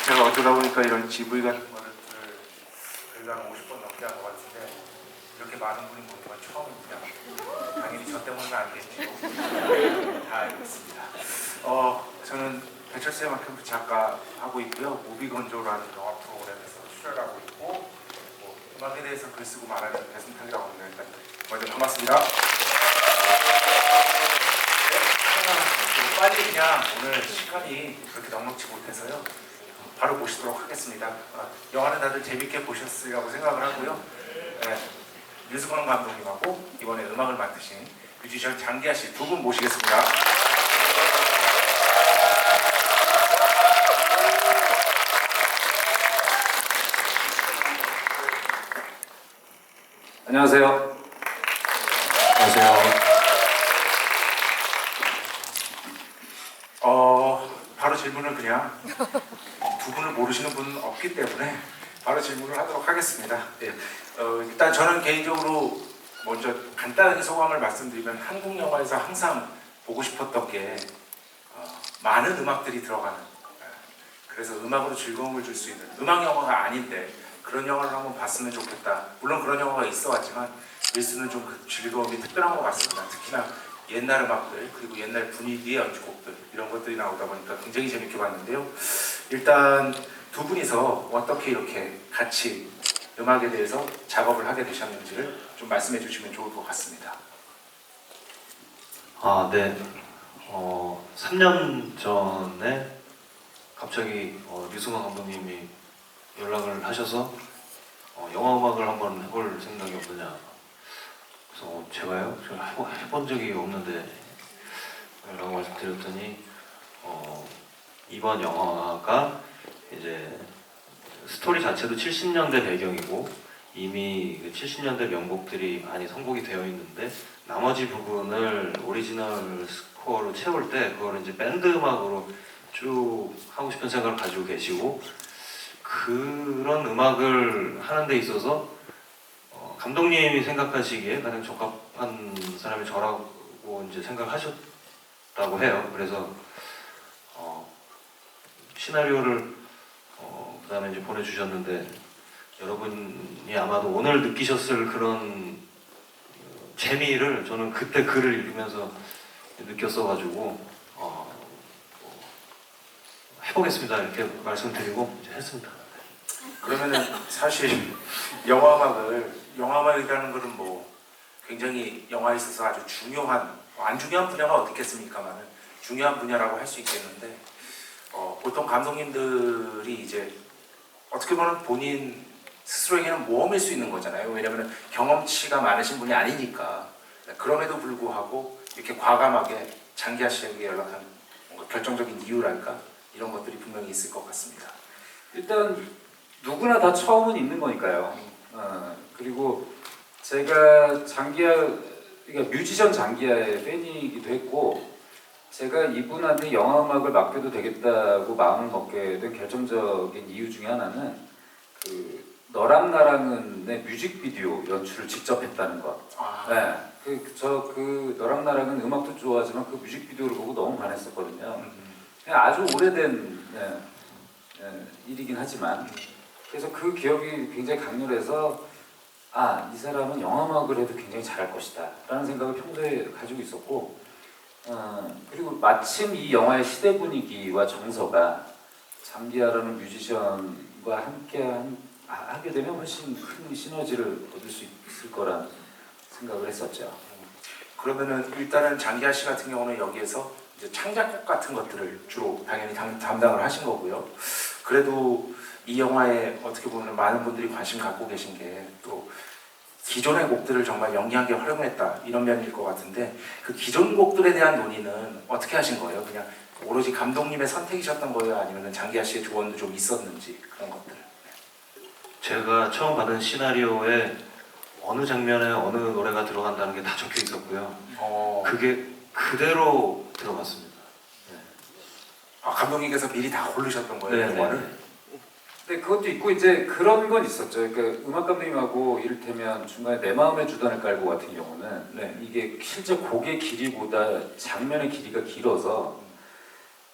제가 어쩌다 보니까 이런 GV 같은 거를 그래도 한 50번 넘게 한 것 같은데 이렇게 많은 분이 모인 건 처음입니다. 당연히 저 때문은 아니겠죠. 다 알고 있습니다. 저는 배철수의만큼 작가 하고 있고요. 무비건조라는 영화 프로그램에서 출연하고 있고 음악에 대해서 글 쓰고 말하는 배승탁이라고 합니다. 일단 먼저 반갑습니다. 빨리 그냥 오늘 시간이 그렇게 넉넉지 못해서요. 바로 모시도록 하겠습니다. 영화는 다들 재밌게 보셨으리라고 생각을 하고요. 류승원 감독님하고 이번에 음악을 맡으신 뮤지션 장기하 씨 두 분 모시겠습니다. 안녕하세요. 안녕하세요. 바로 질문을 그냥 두 분을 모르시는 분은 없기 때문에 바로 질문을 하도록 하겠습니다. 일단 저는 개인적으로 먼저 간단하게 소감을 말씀드리면 한국 영화에서 항상 보고 싶었던 게 많은 음악들이 들어가는 그래서 음악으로 즐거움을 줄 수 있는 음악 영화가 아닌데 그런 영화를 한번 봤으면 좋겠다. 물론 그런 영화가 있어 왔지만 윌스는 좀 그 즐거움이 특별한 것 같습니다. 특히나 옛날 음악들 그리고 옛날 분위기의 연주곡들 이런 것들이 나오다 보니까 굉장히 재밌게 봤는데요. 일단 두 분이서 어떻게 이렇게 같이 음악에 대해서 작업을 하게 되셨는지를 좀 말씀해 주시면 좋을 것 같습니다. 네. 3년 전에 갑자기 류승원 감독님이 연락을 하셔서 영화 음악을 한번 해볼 생각이 없느냐. 그래서 제가요? 제가 해본 적이 없는데 라고 말씀드렸더니 이번 영화가 이제 스토리 자체도 70년대 배경이고 이미 70년대 명곡들이 많이 선곡이 되어 있는데 나머지 부분을 오리지널 스코어로 채울 때 그걸 이제 밴드 음악으로 쭉 하고 싶은 생각을 가지고 계시고 그런 음악을 하는 데 있어서 감독님이 생각하시기에 가장 적합한 사람이 저라고 이제 생각하셨다고 해요. 그래서 시나리오를 그다음에 이제 보내주셨는데 여러분이 아마도 오늘 느끼셨을 그런 재미를 저는 그때 글을 읽으면서 느꼈어가지고 해보겠습니다 이렇게 말씀드리고 이제 했습니다. 그러면은 사실 영화음악이라는 것은 뭐 굉장히 영화에 있어서 아주 중요한 안 중요한 분야가 어떻겠습니까만은 중요한 분야라고 할 수 있겠는데 보통 감독님들이 이제 어떻게 보면 본인 스스로에게는 모험일 수 있는 거잖아요. 왜냐하면 경험치가 많으신 분이 아니니까. 그럼에도 불구하고 이렇게 과감하게 장기하 씨에게 연락한 뭔가 결정적인 이유랄까 이런 것들이 분명히 있을 것 같습니다. 일단 누구나 다 처음은 있는 거니까요. 그리고 제가 그러니까 뮤지션 장기하의 팬이기도 했고 제가 이분한테 영화 음악을 맡겨도 되겠다고 마음을 먹게 된 결정적인 이유 중에 하나는 그 너랑 나랑은의 뮤직비디오 연출을 직접 했다는 것. 네. 그 너랑 나랑은 음악도 좋아하지만 그 뮤직비디오를 보고 너무 반했었거든요. 그냥 아주 오래된 일이긴 하지만 그래서 그 기억이 굉장히 강렬해서 이 사람은 영화음악을 해도 굉장히 잘할 것이다 라는 생각을 평소에 가지고 있었고 그리고 마침 이 영화의 시대 분위기와 정서가 장기하라는 뮤지션과 함께 하게 되면 훨씬 큰 시너지를 얻을 수 있을 거란 생각을 했었죠. 그러면은 일단은 장기하 씨 같은 경우는 여기에서 이제 창작곡 같은 것들을 주로 당연히 담당을 하신 거고요. 그래도 이 영화에 어떻게 보면 많은 분들이 관심 갖고 계신 게 또 기존의 곡들을 정말 영리하게 활용했다 이런 면일 것 같은데 그 기존 곡들에 대한 논의는 어떻게 하신 거예요? 그냥 오로지 감독님의 선택이셨던 거예요? 아니면 장기하 씨의 조언도 좀 있었는지 그런 것들. 제가 처음 받은 시나리오에 어느 장면에 어느 노래가 들어간다는 게 다 적혀 있었고요. 그게 그대로 들어갔습니다. 네. 감독님께서 미리 다 고르셨던 거예요, 영화를? 네, 그것도 있고 이제 그런 건 있었죠. 그러니까 음악 감독님하고 이를테면 중간에 내 마음의 주단을 깔고 같은 경우는 이게 실제 곡의 길이보다 장면의 길이가 길어서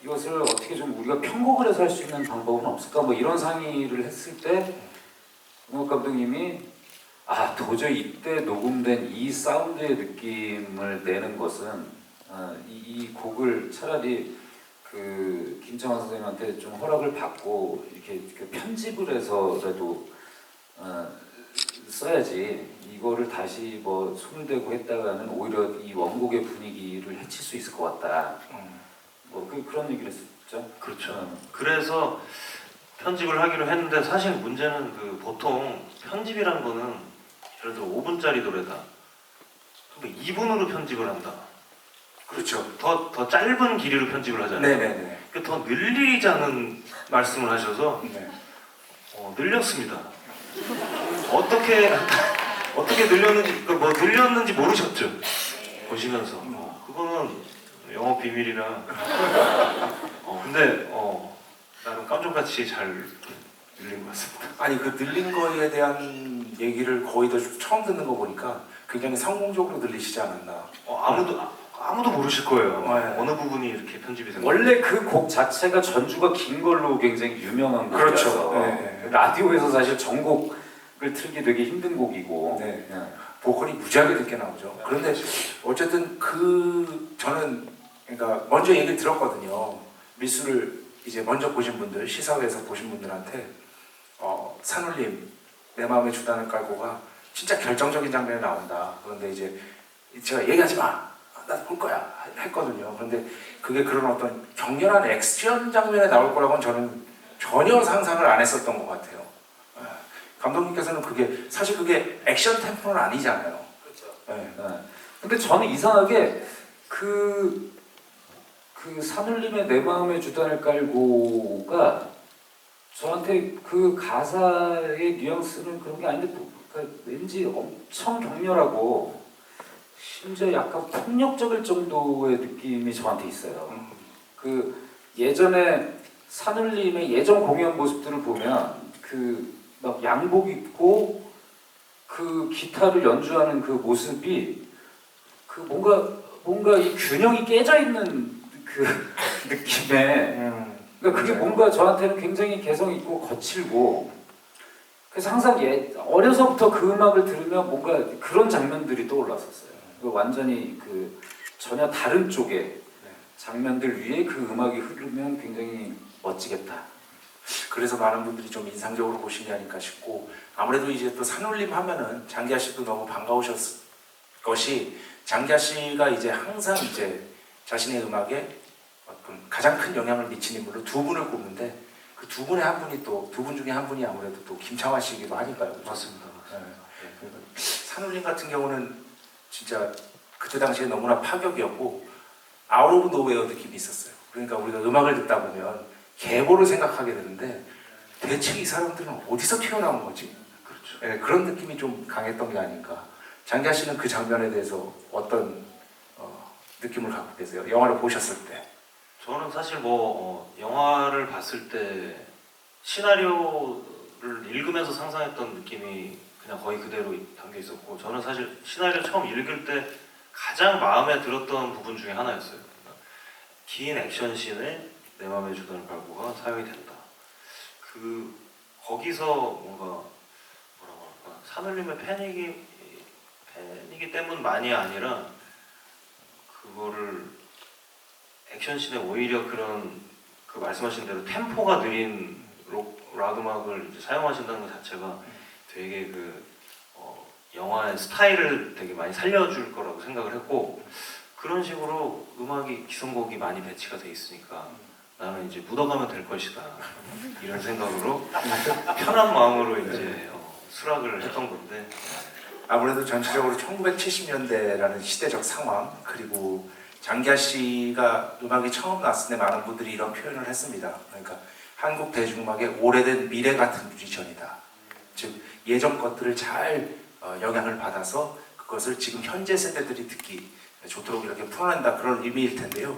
이것을 어떻게 좀 우리가 편곡을 해서 할 수 있는 방법은 없을까? 뭐 이런 상의를 했을 때 음악 감독님이 도저히 이때 녹음된 이 사운드의 느낌을 내는 것은 이 곡을 차라리 그 김창완 선생님한테 좀 허락을 받고 이렇게 그 편집을 해서라도 써야지 이거를 다시 뭐 손을 대고 했다가는 오히려 이 원곡의 분위기를 해칠 수 있을 것 같다. 뭐 그런 얘기를 했었죠. 그렇죠. 그래서 편집을 하기로 했는데 사실 문제는 그 보통 편집이란 거는 예를 들어 5분짜리 노래다. 그럼 2분으로 편집을 한다. 그렇죠. 더 짧은 길이로 편집을 하잖아요. 네네네. 더 늘리자는 말씀을 하셔서 네. 늘렸습니다. 어떻게 늘렸는지 뭐 늘렸는지 모르셨죠? 보시면서 그거는 영업 비밀이라. 근데 나는 깜짝같이 잘 늘린 것 같습니다. 아니 그 늘린 거에 대한 얘기를 거의 다 처음 듣는 거 보니까 굉장히 성공적으로 늘리시지 않았나. 아무도 모르실 거예요. 네. 어느 부분이 이렇게 편집이 된 원래 그 곡 자체가 전주가 긴 걸로 굉장히 유명한 곡이라서 그렇죠. 네. 라디오에서 사실 전곡을 틀기 되게 힘든 곡이고 네. 보컬이 무지하게 늦게 나오죠. 그런데 어쨌든 저는 그러니까 먼저 얘기를 들었거든요. 미술을 이제 먼저 보신 분들, 시사회에서 보신 분들한테 산울림 내 마음의 주단을 깔고가 진짜 결정적인 장면에 나온다. 그런데 이제 제가 얘기하지 마. 나 볼 거야. 했거든요. 그런데 그게 그런 어떤 격렬한 액션 장면에 나올 거라고는 저는 전혀 상상을 안 했었던 것 같아요. 감독님께서는 사실 그게 액션 템포는 아니잖아요. 그렇죠. 근데 저는 이상하게 그 산울림의 내 마음의 주단을 깔고가 저한테 그 가사의 뉘앙스는 그런 게 아닌데 그러니까 왠지 엄청 격렬하고 심지어 약간 폭력적일 정도의 느낌이 저한테 있어요. 그 예전에 산울림의 예전 공연 모습들을 보면 그 막 양복 입고 그 기타를 연주하는 그 모습이 그 뭔가 이 균형이 깨져 있는 그 느낌에 그러니까 그게 뭔가 저한테는 굉장히 개성 있고 거칠고 그래서 항상 어려서부터 그 음악을 들으면 뭔가 그런 장면들이 떠올랐었어요. 완전히 그 전혀 다른 쪽의 장면들 위에 그 음악이 흐르면 굉장히 멋지겠다. 그래서 많은 분들이 좀 인상적으로 보시지 않을까 싶고 아무래도 이제 또 산울림 하면은 장기하 씨도 너무 반가우셨을 것이 장기하 씨가 이제 항상 이제 자신의 음악에 어떤 가장 큰 영향을 미친 인물로 두 분을 꼽는데 그 두 분의 한 분이 또 두 분 중에 한 분이 아무래도 또 김창완 씨이기도 하니까요. 그렇죠? 맞습니다. 그러니까 산울림 같은 경우는 진짜 그때 당시에 너무나 파격이었고 아웃 오브 노웨어 느낌이 있었어요. 그러니까 우리가 음악을 듣다 보면 계보를 생각하게 되는데 대체 이 사람들은 어디서 튀어나온 거지? 그렇죠. 그런 느낌이 좀 강했던 게 아닌가. 장기하 씨는 그 장면에 대해서 어떤 느낌을 갖고 계세요? 영화를 보셨을 때? 저는 사실 영화를 봤을 때 시나리오를 읽으면서 상상했던 느낌이 그냥 거의 그대로 담겨 있었고 저는 사실 시나리오 처음 읽을 때 가장 마음에 들었던 부분 중에 하나였어요. 긴 액션씬에 내 맘의 주단을 깔고가 사용이 된다. 거기서 뭔가 뭐라고 할까 산울림의 팬이기 때문만이 아니라 그거를 액션씬에 오히려 그런 그 말씀하신 대로 템포가 느린 락 음악을 이제 사용하신다는 것 자체가 되게 영화의 스타일을 되게 많이 살려줄 거라고 생각을 했고 그런 식으로 음악이 기성곡이 많이 배치가 돼 있으니까 나는 이제 묻어가면 될 것이다 이런 생각으로 편한 마음으로 이제 수락을 했던 건데 아무래도 전체적으로 1970년대라는 시대적 상황 그리고 장기하 씨가 음악이 처음 나왔을 때 많은 분들이 이런 표현을 했습니다. 그러니까 한국 대중음악의 오래된 미래 같은 뮤지션이다. 즉 예전 것들을 잘 영향을 받아서 그것을 지금 현재 세대들이 듣기 좋도록 이렇게 풀어낸다 그런 의미일 텐데요.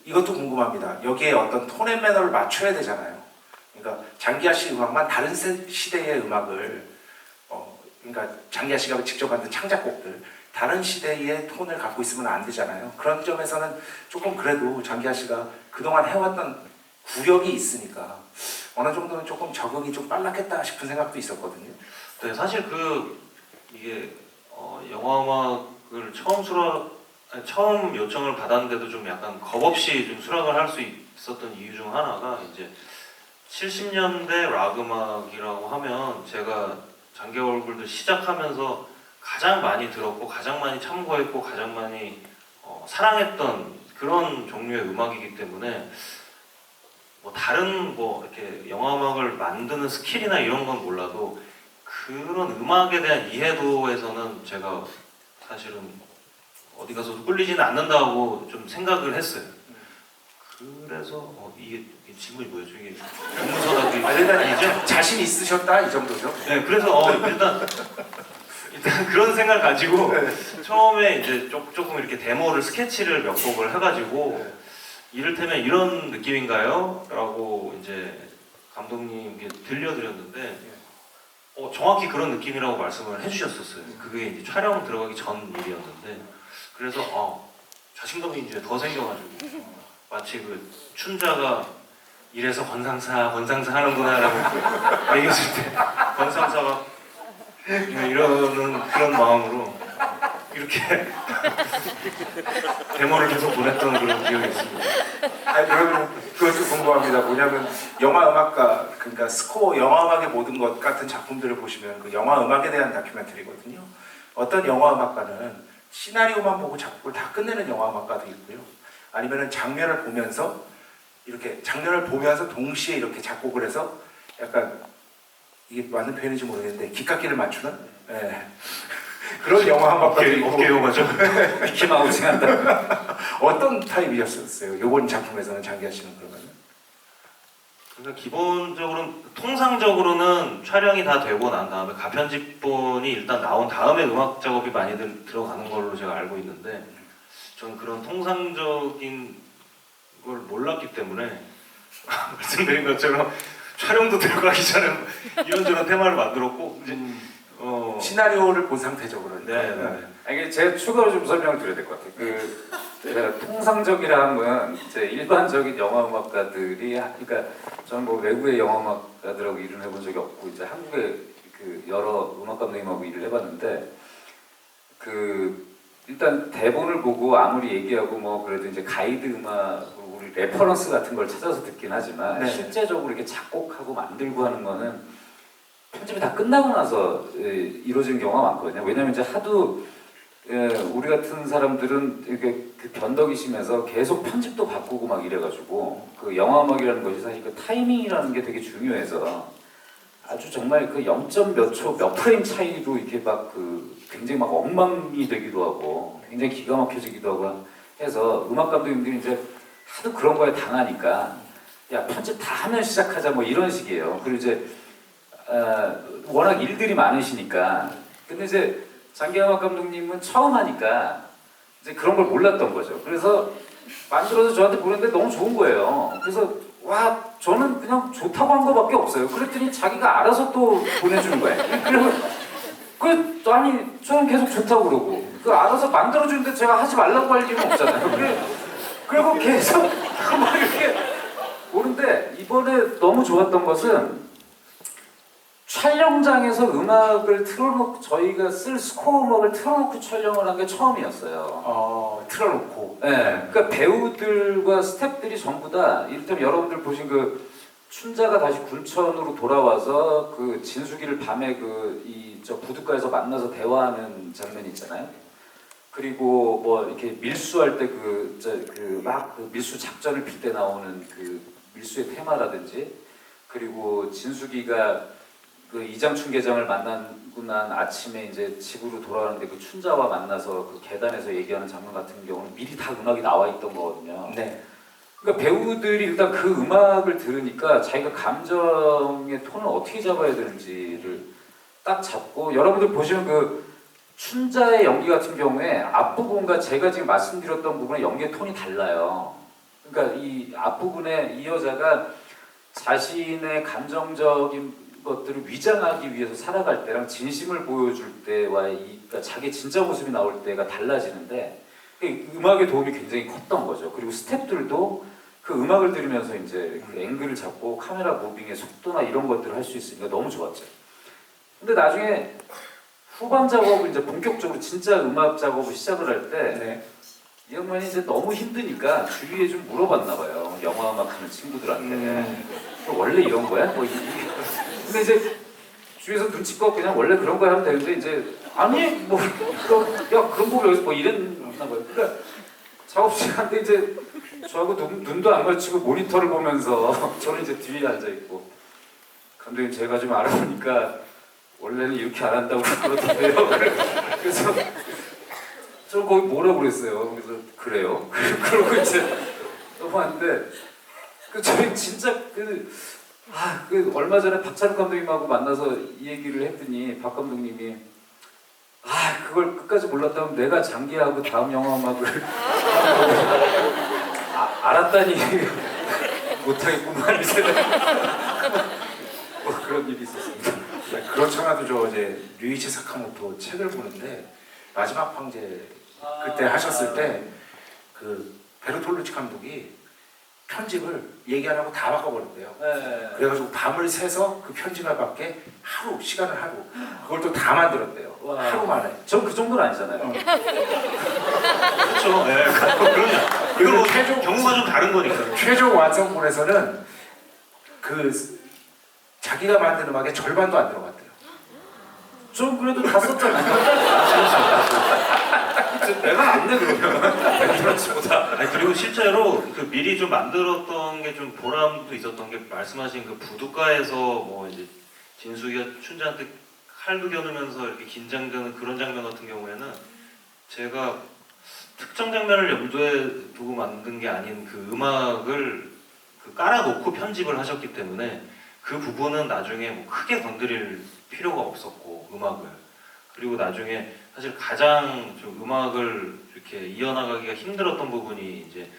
이것도 궁금합니다. 여기에 어떤 톤앤 매너를 맞춰야 되잖아요. 그러니까 장기하 씨 음악만 다른 시대의 음악을 그러니까 장기하 씨가 직접 만든 창작곡들 다른 시대의 톤을 갖고 있으면 안 되잖아요. 그런 점에서는 조금 그래도 장기하 씨가 그동안 해왔던 구력이 있으니까 어느 정도는 조금 적응이 좀 빨랐겠다 싶은 생각도 있었거든요. 네, 사실 이게 영화 음악을 처음 요청을 받았는데도 좀 약간 겁 없이 좀 수락을 할 수 있었던 이유 중 하나가 이제 70년대 락 음악이라고 하면 제가 장기하 얼굴들 시작하면서 가장 많이 들었고 가장 많이 참고했고 가장 많이 사랑했던 그런 종류의 음악이기 때문에 뭐 다른 이렇게 영화 음악을 만드는 스킬이나 이런 건 몰라도 그런 음악에 대한 이해도에서는 제가 사실은 어디 가서도 꿀리지는 않는다고 좀 생각을 했어요. 그래서 이게 질문이 뭐였죠? 이게 공문서답이 일단 아니죠? 자신 있으셨다 이 정도죠. 네, 그래서 일단 그런 생각을 가지고 처음에 이제 조금 이렇게 데모를 스케치를 몇 곡을 해가지고 이를테면 이런 느낌인가요? 라고 이제 감독님께 들려드렸는데 정확히 그런 느낌이라고 말씀을 해주셨었어요. 그게 이제 촬영 들어가기 전 일이었는데 그래서 자신감이 이제 더 생겨가지고 마치 춘자가 이래서 권상사 하는구나라고 얘기했을 때 권상사가 이러는 그런 마음으로 이렇게 데모를 계속 보냈던 그런 기억이 있습니다. 그러면 그것도 궁금합니다. 뭐냐면 영화 음악가, 그러니까 스코어, 영화 음악의 모든 것 같은 작품들을 보시면 그 영화 음악에 대한 다큐멘터리거든요. 어떤 영화 음악가는 시나리오만 보고 작품을 다 끝내는 영화 음악가도 있고요. 아니면은 장면을 보면서 동시에 이렇게 작곡을 해서 약간 이게 맞는 표현인지 모르겠는데 기깎기를 맞추는 그런 영화 음악가도 있고. 어깨 용어죠. 미키마우스 한다. 어떤 타입이었어요? 이번 작품에서는 장기하 씨는 그러면? 그러니까 기본적으로는 통상적으로는 촬영이 다 되고 난 다음에 가편집본이 일단 나온 다음에 음악 작업이 많이 들어가는 걸로 제가 알고 있는데 저는 그런 통상적인 걸 몰랐기 때문에 말씀드린 것처럼 촬영도 들어가기 전에 이런저런 테마를 만들었고 이제 시나리오를 본 상태죠, 그러니까. 네. 아니, 제가 추가로 좀 설명을 드려야 될 것 같아요. 제가 통상적이라 하면 이제 일반적인 영화 음악가들이, 그러니까 저는 뭐 외국의 영화 음악가들하고 일을 해본 적이 없고 이제 한국의 여러 음악 감독님하고 일을 해봤는데 일단 대본을 보고 아무리 얘기하고 뭐 그래도 이제 가이드 음악으로 우리 레퍼런스 같은 걸 찾아서 듣긴 하지만 실제적으로 이렇게 작곡하고 만들고 하는 거는 편집이 다 끝나고 나서 이루어지는 경우가 많거든요. 왜냐면 이제 하도 우리 같은 사람들은 이렇게 변덕이 심해서 계속 편집도 바꾸고 막 이래가지고 그 영화 음악이라는 것이 사실 그 타이밍이라는 게 되게 중요해서 아주 정말 그 0. 몇 초, 몇 프레임 차이로 이렇게 막 굉장히 막 엉망이 되기도 하고 굉장히 기가 막혀지기도 하고 해서 음악 감독님들이 이제 하도 그런 거에 당하니까 야 편집 다 하면 시작하자 뭐 이런 식이에요. 그리고 이제 워낙 일들이 많으시니까 근데 이제 장기하 음악 감독님은 처음 하니까 이제 그런 걸 몰랐던 거죠. 그래서 만들어서 저한테 보냈는데 너무 좋은 거예요. 그래서 와 저는 그냥 좋다고 한 거밖에 없어요. 그랬더니 자기가 알아서 또 보내주는 거예요. 그래서 아니 저는 계속 좋다고 그러고 알아서 만들어주는데 제가 하지 말라고 할 일은 없잖아요. 그리고 계속 막 이렇게 오는데 이번에 너무 좋았던 것은 촬영장에서 음악을 틀어놓고 저희가 쓸 스코어 음악을 틀어놓고 촬영을 한 게 처음이었어요. 틀어놓고. 네, 그러니까 배우들과 스태프들이 전부 다 이를테면 여러분들 보신 춘자가 다시 군천으로 돌아와서 진숙이를 밤에 저 부둣가에서 만나서 대화하는 장면 있잖아요. 그리고 뭐 이렇게 밀수할 때 밀수 작전을 필 때 나오는 밀수의 테마라든지 그리고 진숙이가 이장춘 계장을 만나고 난 아침에 이제 집으로 돌아가는데 춘자와 만나서 계단에서 얘기하는 장면 같은 경우는 미리 다 음악이 나와 있던 거거든요. 네. 그러니까 배우들이 일단 그 음악을 들으니까 자기가 감정의 톤을 어떻게 잡아야 되는지를 딱 잡고 여러분들 보시면 춘자의 연기 같은 경우에 앞부분과 제가 지금 말씀드렸던 부분의 연기의 톤이 달라요. 그러니까 이 앞부분에 이 여자가 자신의 감정적인 것들을 위장하기 위해서 살아갈 때랑 진심을 보여줄 때와의 이 그러니까 자기 진짜 모습이 나올 때가 달라지는데 그 음악의 도움이 굉장히 컸던 거죠. 그리고 스태프들도 그 음악을 들으면서 이제 그 앵글을 잡고 카메라 무빙의 속도나 이런 것들을 할 수 있으니까 너무 좋았죠. 근데 나중에 후반 작업을 이제 본격적으로 진짜 음악 작업을 시작을 할 때 네. 이 양반이 이제 너무 힘드니까 주위에 좀 물어봤나 봐요. 영화 음악 하는 친구들한테. 원래 이런 거야? 뭐 근데 이제 주위에서 눈치껏 그냥 원래 그런 거 하면 되는데 이제 아니 뭐 야 그런 거 여기서 뭐 이랬나 봐요. 그러니까 작업 시간에 이제 저하고 눈도 안 맞추고 모니터를 보면서 저는 이제 뒤에 앉아 있고 감독님 제가 좀 알아보니까 원래는 이렇게 안 한다고 그러던데요. 그래서 저 거기 뭐라고 그랬어요. 그래서 그래요. 그러고 이제 넘어왔는데 그 저희 진짜 그 얼마 전에 박찬욱 감독님하고 만나서 이 얘기를 했더니 박 감독님이 그걸 끝까지 몰랐다면 내가 장기하고 다음 영화 음악을 알았다니 못하겠구만 이제 뭐 그런 일이 있었습니다. 네, 그렇잖아도 저 어제 류이치 사카모토 책을 보는데 마지막 황제 그때 하셨을 때 그 베르톨루치 감독이 편집을 얘기 안 하고 다 바꿔버렸대요. 네. 그래가지고 밤을 새서 그 편집을 받게 시간을 하루 그걸 또 다 만들었대요. 와. 하루 만에. 전 그 정도는 아니잖아요. 그렇죠. 네, 그럼요. 이거 뭐 경우가 좀 다른 거니까. 최종 완성본에서는 그 자기가 만든 음악의 절반도 안 들어갔대요. 전 그래도 다 썼잖아요. 내가 안 내 그러면 베르톨루치보다. 아니, 그리고 실제로 그 미리 좀 만들었던 게 좀 보람도 있었던 게 말씀하신 그 부둣가에서 뭐 이제 진숙이가 춘자한테 칼도 겨누면서 이렇게 긴장되는 그런 장면 같은 경우에는 제가 특정 장면을 염두에 두고 만든 게 아닌 그 음악을 그 깔아놓고 편집을 하셨기 때문에 그 부분은 나중에 뭐 크게 건드릴 필요가 없었고 음악을 그리고 나중에 사실 가장 좀 음악을 이렇게 이어나가기가 힘들었던 부분이 이제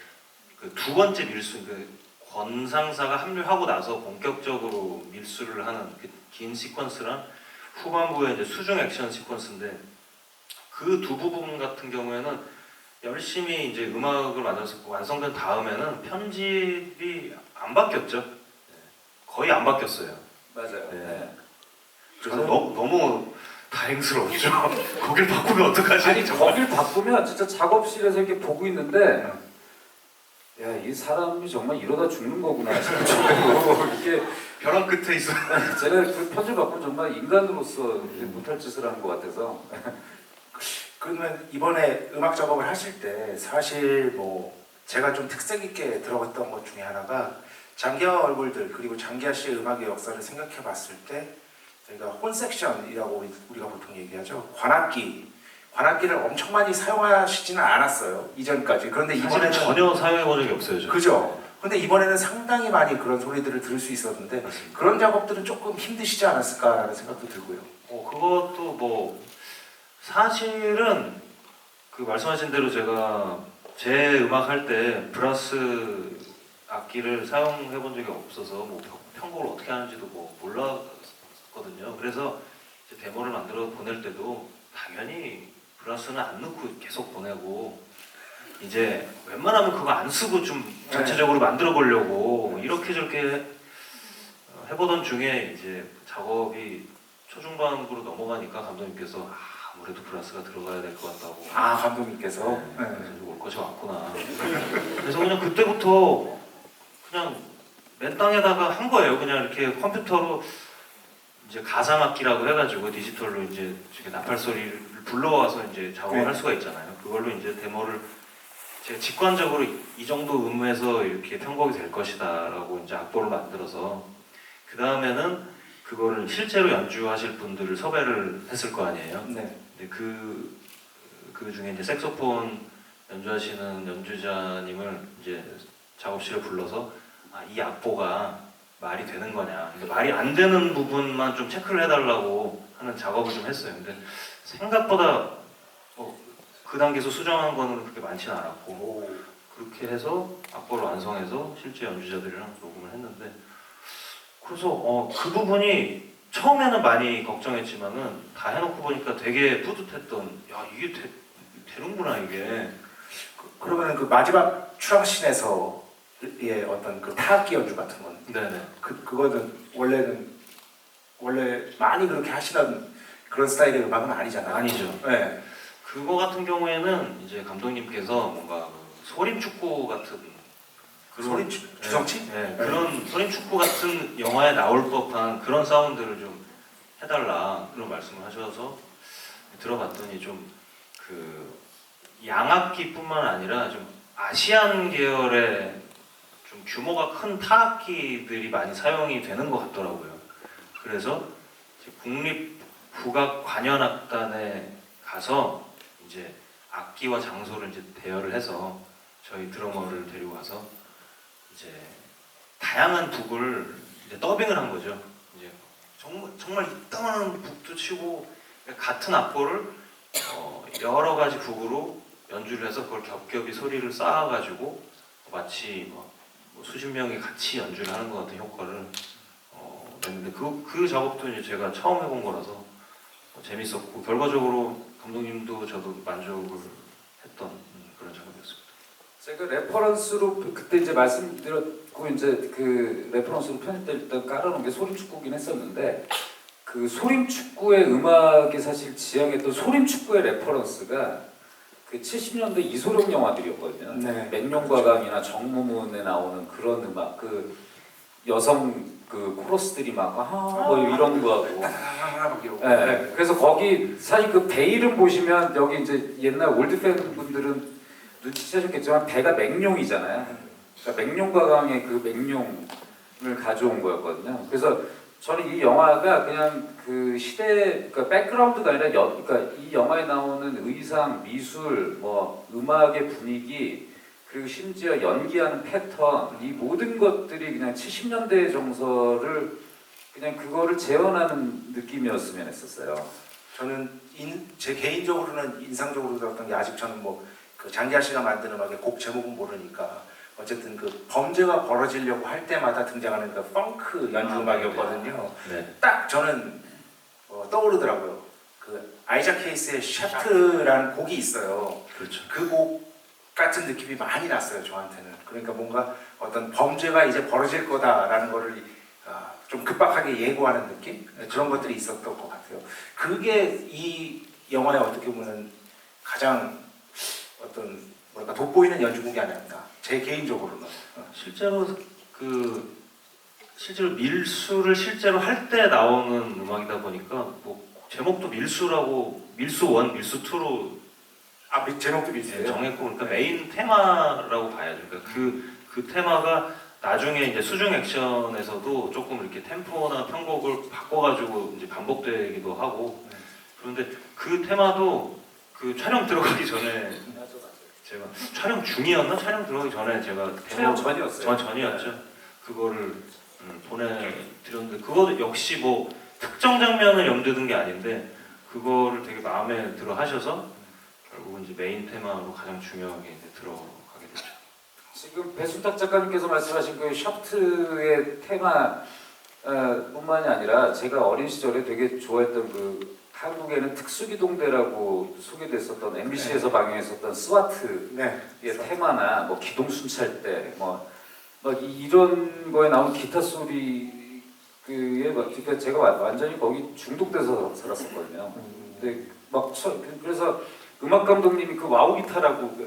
그 두 번째 밀수 그 권상사가 합류하고 나서 본격적으로 밀수를 하는 그 긴 시퀀스랑 후반부에 이제 수중 액션 시퀀스인데 그 두 부분 같은 경우에는 열심히 이제 음악을 만들어서 완성된 다음에는 편집이 안 바뀌었죠. 거의 안 바뀌었어요. 맞아요. 네. 그래서 너무 다행스러웠죠. 거길 바꾸면 어떡하지? 아니 거길 바꾸면 진짜 작업실에서 이렇게 보고 있는데 야 이 사람이 정말 이러다 죽는 거구나 싶을 정도로 이렇게 벼랑 끝에 있어. 제가 그 편집 바꾸면 정말 인간으로서 못할 짓을 하는 것 같아서 그러면 이번에 음악 작업을 하실 때 사실 뭐 제가 좀 특색 있게 들어갔던 것 중에 하나가 장기하 얼굴들 그리고 장기하 씨의 음악의 역사를 생각해 봤을 때 저희가 혼 섹션이라고 우리가 보통 얘기하죠. 관악기를 엄청 많이 사용하시지는 않았어요. 이전까지. 그런데 이번에는 전혀 사용해 본 적이 없어요. 그죠? 근데 이번에는 상당히 많이 그런 소리들을 들을 수 있었는데 맞습니다. 그런 작업들은 조금 힘드시지 않았을까라는 생각도 들고요. 그것도 뭐 사실은 그 말씀하신 대로 제가 제 음악 할 때 브라스 악기를 사용해 본 적이 없어서 뭐 편곡을 어떻게 하는지도 뭐 몰랐거든요. 그래서 이제 데모를 만들어 보낼 때도 당연히 브라스는 안 넣고 계속 보내고 이제 웬만하면 그거 안 쓰고 좀 전체적으로 만들어 보려고 이렇게 저렇게 해보던 중에 이제 작업이 초중반부로 넘어가니까 감독님께서 아무래도 브라스가 들어가야 될 것 같다고. 감독님께서. 네. 그래서 올 것이 왔구나. 그래서 그냥 그때부터 그냥 맨 땅에다가 한 거예요. 그냥 이렇게 컴퓨터로 이제 가상악기라고 해가지고 디지털로 이제 나팔 소리를 불러와서 이제 작업을 할 수가 있잖아요. 그걸로 이제 데모를 제가 직관적으로 이 정도 음에서 이렇게 편곡이 될 것이다라고 이제 악보를 만들어서 그 다음에는 그거를 실제로 연주하실 분들을 섭외를 했을 거 아니에요. 네. 근데 그 중에 이제 색소폰 연주하시는 연주자님을 이제 작업실에 불러서 이 악보가 말이 되는 거냐. 근데 말이 안 되는 부분만 좀 체크를 해달라고 하는 작업을 좀 했어요. 근데 생각보다 그 단계에서 수정한 거는 그렇게 많지는 않았고 그렇게 해서 악보를 완성해서 실제 연주자들이랑 녹음을 했는데 그래서 그 부분이 처음에는 많이 걱정했지만은 다 해놓고 보니까 되게 뿌듯했던 야 이게 되는구나 이게. 그러면 그 마지막 추락신에서의 어떤 그 타악기 연주 같은 건 네네. 그거는 원래 많이 그렇게 하시던 그런 스타일의 음악은 아니잖아요. 아니죠. 네. 그거 같은 경우에는 이제 감독님께서 뭔가 그 소림 축구 같은 소림 주성치? 네, 그런 소림 축구 같은 영화에 나올 법한 그런 사운드를 좀 해달라 그런 말씀을 하셔서 들어봤더니 좀 그 양악기뿐만 아니라 좀 아시안 계열의 좀 규모가 큰 타악기들이 많이 사용이 되는 것 같더라고요. 그래서 이제 국립국악관현악단에 가서 이제 악기와 장소를 이제 대여를 해서 저희 드러머를 데리고 가서 이제 다양한 북을 이제 더빙을 한 거죠. 이제 정말 이따만한 북도 치고 같은 악보를 여러 가지 북으로 연주를 해서 그걸 겹겹이 소리를 쌓아가지고 마치 뭐 수십 명이 같이 연주를 하는 것 같은 효과를 냈는데 그 작업도 이제 제가 처음 해본 거라서 재밌었고 결과적으로 감독님도 저도 만족을 했던 그런 작업이었습니다. 제가 레퍼런스로 그때 이제 말씀드렸고 이제 그 레퍼런스로 편집될 일단 깔아놓은 게 소림축구긴 했었는데 그 소림축구의 음악이 사실 지향했던 소림축구의 레퍼런스가 그 70년대 이소룡 영화들이었거든요. 네. 맹룡과강이나 정무문에 나오는 그런 음악, 그 여성 그 코러스들이 막뭐 이런 거하고. 네. 그래서 거기 사실 그 배 이름 보시면 여기 이제 옛날 올드 팬 분들은 눈치채셨겠지만 배가 맹룡이잖아요. 그러니까 맹룡과강의 그 맹룡을 가져온 거였거든요. 그래서 저는 이 영화가 그냥 그 시대, 그러니까 백그라운드가 아니라 그러니까 이 영화에 나오는 의상, 미술, 뭐 음악의 분위기, 그리고 심지어 연기하는 패턴, 이 모든 것들이 그냥 70년대 정서를 그냥 그거를 재현하는 느낌이었으면 했었어요. 저는 제 개인적으로는 인상적으로 들었던 게 아직 저는 뭐 그 장기하 씨가 만든 음악의 곡 제목은 모르니까 어쨌든 그 범죄가 벌어지려고 할 때마다 등장하는 그 펑크 연주 음악이었거든요. 네. 딱 저는 떠오르더라고요. 그 아이작 케이스의 샤프트라는 곡이 있어요. 그렇죠. 그 곡 같은 느낌이 많이 났어요, 저한테는. 그러니까 뭔가 어떤 범죄가 이제 벌어질 거다라는 거를 좀 급박하게 예고하는 느낌? 그런 것들이 있었던 것 같아요. 그게 이 영화에 어떻게 보면 가장 어떤 뭐랄까 돋보이는 연주곡이 아니었나. 제 개인적으로는. 실제로 실제로 밀수를 실제로 할 때 나오는 음악이다 보니까 뭐 제목도 밀수라고 밀수 1, 밀수 2로 제목도 비슷해요. 정했고 그러니까 메인 테마라고 봐야죠. 그러니까 그 테마가 나중에 이제 수중 액션에서도 조금 이렇게 템포나 편곡을 바꿔가지고 이제 반복되기도 하고 그런데 그 테마도 그 촬영 들어가기 전에 제가 촬영 중이었나? 촬영 들어가기 전에 제가 촬영 전이었어요. 전이었죠. 그거를 보내드렸는데 그것도 역시 뭐 특정 장면을 염두에 둔 게 아닌데 그거를 되게 마음에 들어 하셔서 결국은 이제 메인 테마로 가장 중요하게 이제 들어가게 됐죠. 지금 배순탁 작가님께서 말씀하신 그 샤프트의 테마 뿐만이 아니라 제가 어린 시절에 되게 좋아했던 그 한국에는 특수기동대라고 소개됐었던 MBC에서 방영했었던 스와트의 네. 테마나 뭐 기동순찰대 뭐 이런 거에 나온 기타 소리 그러니까 제가 완전히 거기 중독돼서 살았었거든요. 근데 그래서 음악 감독님이 그 와우 기타라고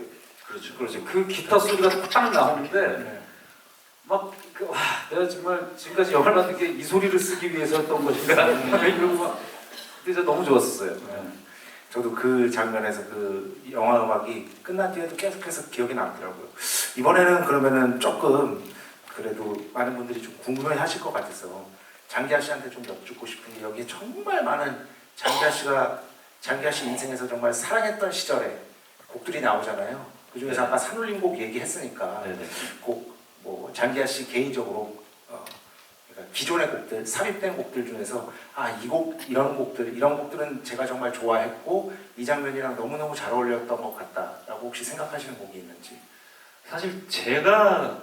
그렇죠. 그 기타 소리가 딱 나오는데 내가 정말 지금까지 영화를 만든 게 이 소리를 쓰기 위해서였던 것인가 이러고 막 진짜 너무 좋았어요. 저도 그 장면에서 그 영화 음악이 끝난 뒤에도 계속해서 기억이 남더라고요. 이번에는 그러면은 조금 그래도 많은 분들이 좀 궁금해 하실 것 같아서 장기하 씨한테 좀 여쭙고 싶은 게 여기에 정말 많은 장기하 씨 인생에서 정말 사랑했던 시절에 곡들이 나오잖아요. 그 중에서 네. 아까 산울림 곡 얘기했으니까 네네. 뭐 장기하 씨 개인적으로 그러니까 기존의 곡들, 삽입된 곡들 중에서 이런 곡들은 제가 정말 좋아했고 이 장면이랑 너무너무 잘 어울렸던 것 같다라고 혹시 생각하시는 곡이 있는지. 사실 제가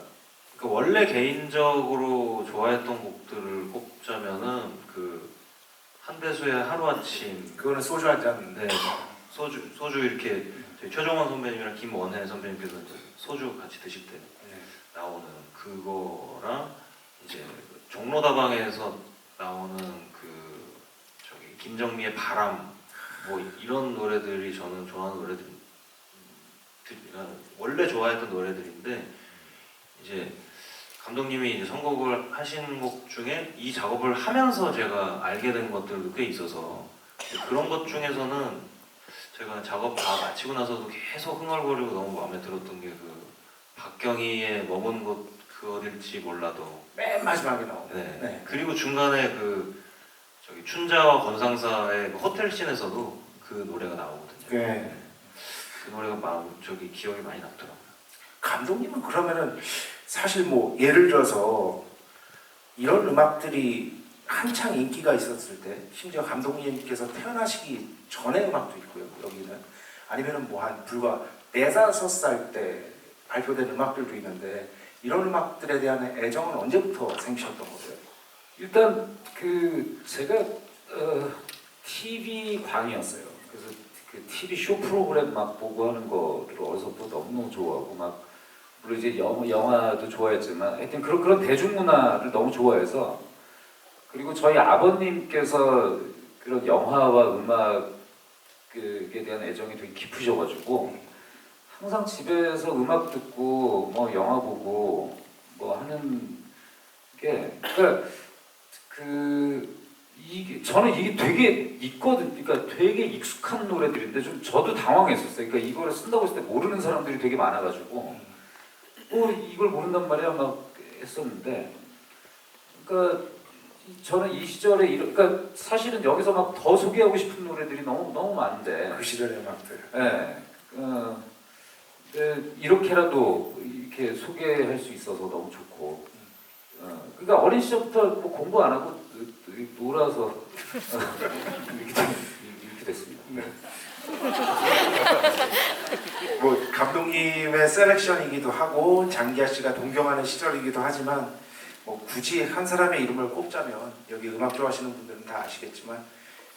원래 개인적으로 좋아했던 곡들을 꼽자면은 그 한대수의 하루아침, 그거는 소주 한 잔. 네, 소주 이렇게 저희 최종원 선배님이랑 김원혜 선배님께서 이제 소주 같이 드실 때 네. 나오는 그거랑 이제 그 종로다방에서 나오는 그 저기 김정미의 바람 뭐 이런 노래들이 저는 좋아하는 노래들 원래 좋아했던 노래들인데 이제 감독님이 이제 선곡을 하신 곡 중에 이 작업을 하면서 제가 알게 된 것들도 꽤 있어서 그런 것 중에서는 제가 작업 다 마치고 나서도 계속 흥얼거리고 너무 마음에 들었던 게 그 박경희의 머문 곳 그 어딜지 몰라도 맨 마지막에 나오는. 네. 네. 그리고 중간에 그 저기 춘자와 권상사의 그 호텔 씬에서도 그 노래가 나오거든요. 네. 그 노래가 저기 기억이 많이 남더라고요. 감독님은 그러면은 사실 뭐 예를 들어서 이런 음악들이 한창 인기가 있었을 때, 심지어 감독님께서 태어나시기 전에 음악도 있고요. 여기는 아니면은 뭐 한 불과 4~5살 때 발표된 음악들도 있는데 이런 음악들에 대한 애정은 언제부터 생기셨던 거예요? 일단 그 제가 TV 광이었어요. 그래서 그 TV 쇼 프로그램 막 보고 하는 거를 어려서부터 너무 좋아하고 막 물론 이제 영화도 좋아했지만 하여튼 그런 대중문화를 너무 좋아해서 그리고 저희 아버님께서 그런 영화와 음악에 대한 애정이 되게 깊으셔가지고 항상 집에서 음악 듣고 뭐 영화 보고 뭐 하는 게 그러니까 저는 이게 되게 있거든. 그러니까 되게 익숙한 노래들인데 좀 저도 당황했었어요. 그러니까 이거를 쓴다고 했을 때 모르는 사람들이 되게 많아가지고 이걸 모른단 말이야 막 했었는데 그러니까 저는 이 시절에 그러니까 사실은 여기서 막 더 소개하고 싶은 노래들이 너무 많은데 그 시절의 음악들. 네. 이렇게라도 이렇게 소개할 수 있어서 너무 좋고 그러니까 어린 시절부터 뭐 공부 안 하고 놀아서 이렇게 됐습니다. 네. 뭐 감독님의 셀렉션이기도 하고 장기하 씨가 동경하는 시절이기도 하지만 뭐 굳이 한 사람의 이름을 꼽자면 여기 음악 좋아하시는 분들은 다 아시겠지만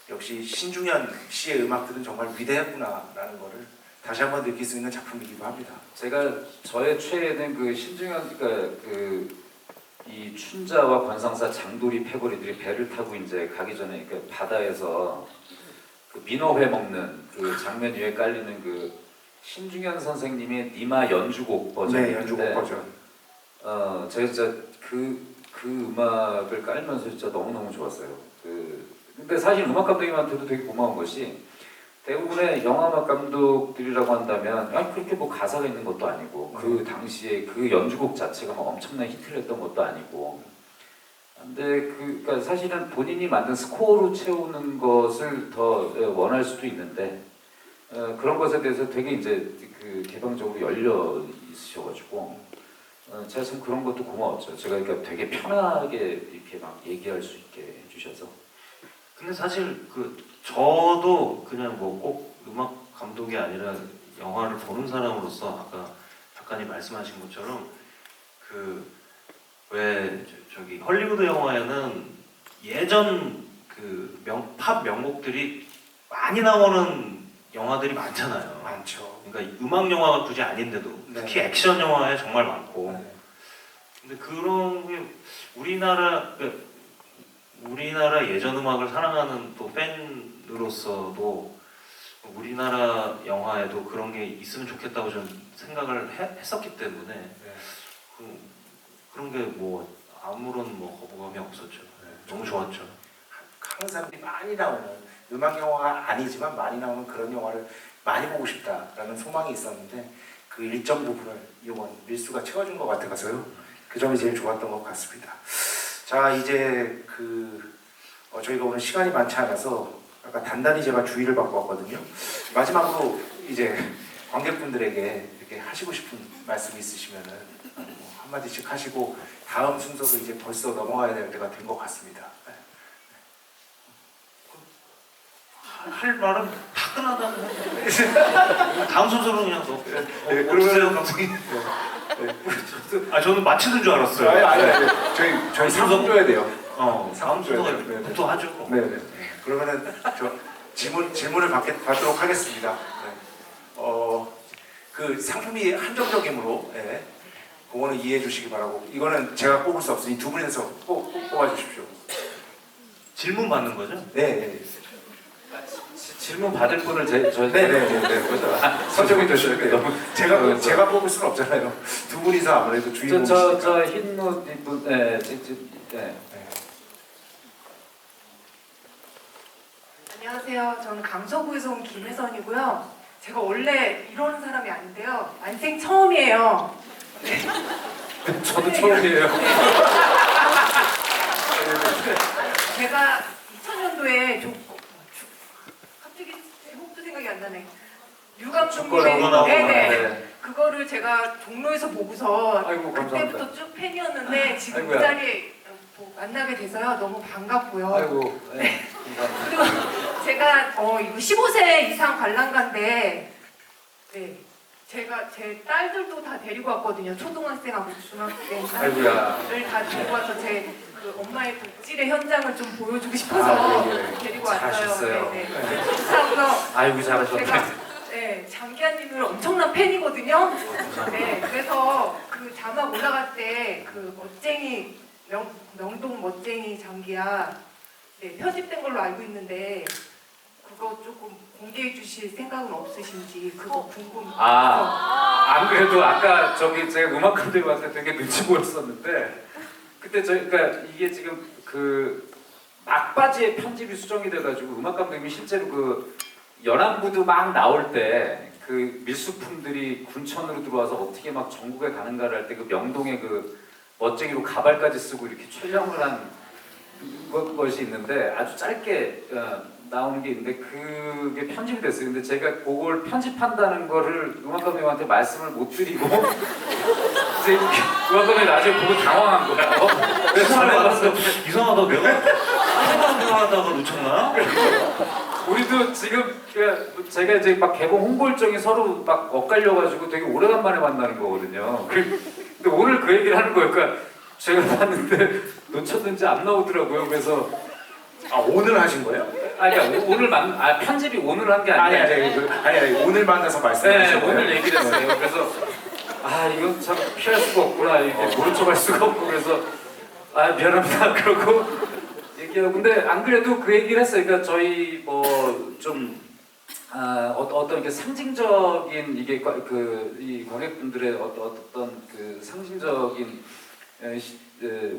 역시 신중현 씨의 음악들은 정말 위대했구나라는 거를 다시 한번 느낄 수 있는 작품이기도 합니다. 제가 저의 최애는 그 신중현 이 춘자와 권상사 장돌이 패거리들이 배를 타고 이제 가기 전에 그 바다에서 그 민어회 먹는 그 장면 위에 깔리는 그 신중현 선생님의 니마 연주곡 버전인데 네, 연주곡 버전. 제가 진짜 그 음악을 깔면서 진짜 너무너무 좋았어요. 근데 사실 음악 감독님한테도 되게 고마운 것이 대부분의 영화음악 감독들이라고 한다면 그렇게 뭐 가사가 있는 것도 아니고 그 당시에 그 연주곡 자체가 막 엄청난 히트를 했던 것도 아니고 근데 그러니까 사실은 본인이 만든 스코어로 채우는 것을 더 원할 수도 있는데 그런 것에 대해서 되게 이제 그 개방적으로 열려 있으셔가지고 제가 참 그런 것도 고마웠죠. 제가 그러니까 되게 편하게 이렇게 막 얘기할 수 있게 해주셔서. 근데 사실 저도 그냥 뭐 꼭 음악 감독이 아니라 영화를 보는 사람으로서 아까 작가님 말씀하신 것처럼 왜 저기 헐리우드 영화에는 예전 그 팝 명곡들이 많이 나오는 영화들이 많잖아요. 많죠. 그러니까 음악 영화가 굳이 아닌데도 특히 액션 영화에 정말 많고. 네. 근데 그런 게 우리나라 예전 음악을 사랑하는 또 팬으로서도 우리나라 영화에도 그런 게 있으면 좋겠다고 저는 생각을 했었기 때문에 네. 그런 게 뭐 아무런 뭐 거부감이 없었죠. 네. 너무 좋았죠. 항상 많이 나오는 음악 영화가 아니지만 많이 나오는 그런 영화를 많이 보고 싶다라는 소망이 있었는데 그 일정 부분을 이번 밀수가 채워준 것 같아서요. 그 점이 제일 좋았던 것 같습니다. 자 이제 저희가 오늘 시간이 많지 않아서 아까 단단히 제가 주의를 받고 왔거든요. 마지막으로 이제 관객분들에게 이렇게 하시고 싶은 말씀 있으시면은 한마디씩 하시고 다음 순서도 이제 벌써 넘어가야 될 때가 된 것 같습니다. 할 말은 다 끝나다고 다음 순서로 그냥 그러면 감독님. 저는 마치는 줄 알았어요. 아니 저희 상품 줘야 돼요. 다음 순서가 네. 또 하죠. 네네. 그러면은 저 질문을 받도록 하겠습니다. 네. 그 상품이 한정적이므로 예. 그거는 이해해 주시기 바라고 이거는 제가 뽑을 수 없으니 두 분에서 뽑아주십시오. 질문 받는 거죠? 네. 네. 질문 받을 분을 저희 네네네. 그죠? 선정이 됐어요. 네. 너무 제가 뽑을 수는 없잖아요. 두 분이서 아무래도 주인공이시니까. 저 흰옷 입은 네. 안녕하세요. 저는 강서구에서 온 김혜선이고요. 제가 원래 이러는 사람이 아닌데요. 난생 처음이에요. 저도 처음이에요. 제가 2000년도에 갑자기 제목도 생각이 안 나네. 유감독님의 축구라고 네네. 네. 그거를 제가 종로에서 보고서 아이고, 감사합니다. 그때부터 쭉 팬이었는데 지금 아이고야. 이 자리에 만나게 돼서요. 너무 반갑고요. 아이고, 네. 감사합니다. 그리고 제가 이거 15세 이상 관람가인데 네 제가 제 딸들도 다 데리고 왔거든요. 초등학생하고 중학생 아이고야. 딸들을 다 데리고 와서 제 그 엄마의 독질의 현장을 좀 보여주고 싶어서 아, 네. 데리고 왔어요. 잘하셨어요. 네. 좋다고요. 아이고 잘하셨네. 제가 네 장기하님을 엄청난 팬이거든요. 네 그래서 그 자막 올라갈 때 그 멋쟁이 명동 멋쟁이 장기야 네, 편집된 걸로 알고 있는데 그거 조금 공개해 주실 생각은 없으신지 그거 궁금해요. 안 그래도 아까 제가 음악 감독이 왔을 때 되게 눈치 보였었는데 그때 그러니까 이게 지금 그 막바지에 편집이 수정이 돼가지고 음악 감독님이 실제로 그 연안부두 막 나올 때 그 밀수품들이 군천으로 들어와서 어떻게 막 전국에 가는가를 할 때 그 명동에 그 멋쟁이로 가발까지 쓰고 이렇게 촬영을 한 것이 있는데 아주 짧게 나오는 게 있는데 그게 편집이 됐어요. 근데 제가 그걸 편집한다는 거를 음악 감독님한테 말씀을 못 드리고 이제 음악 감독이 나중에 보고 당황한 거예요. 잘 받았는데 이상하다 내가 생각하다가 놓쳤나? 우리도 지금 제가 이제 막 개봉 홍보 일정이 서로 막 엇갈려가지고 되게 오래간만에 만나는 거거든요. 근데 오늘 그 얘기를 하는 거예요. 그러니까 제가 봤는데 놓쳤는지 안 나오더라고요. 그래서 오늘 하신 거예요? 아니야 오늘 편집이 오늘 한 게 아니 아니라 아니 오늘 만나서 말씀하신 거예요? 오늘 얘기를 했어요. 그래서 이건 참 피할 수가 없구나 이렇게 모른 척할 수가 없고 그래서 미안합니다 그러고 얘기하고 근데 안 그래도 그 얘기를 했어요. 그러니까 저희 뭐 좀 어떤 게 상징적인 이게 이 관객분들의 어떤 그 상징적인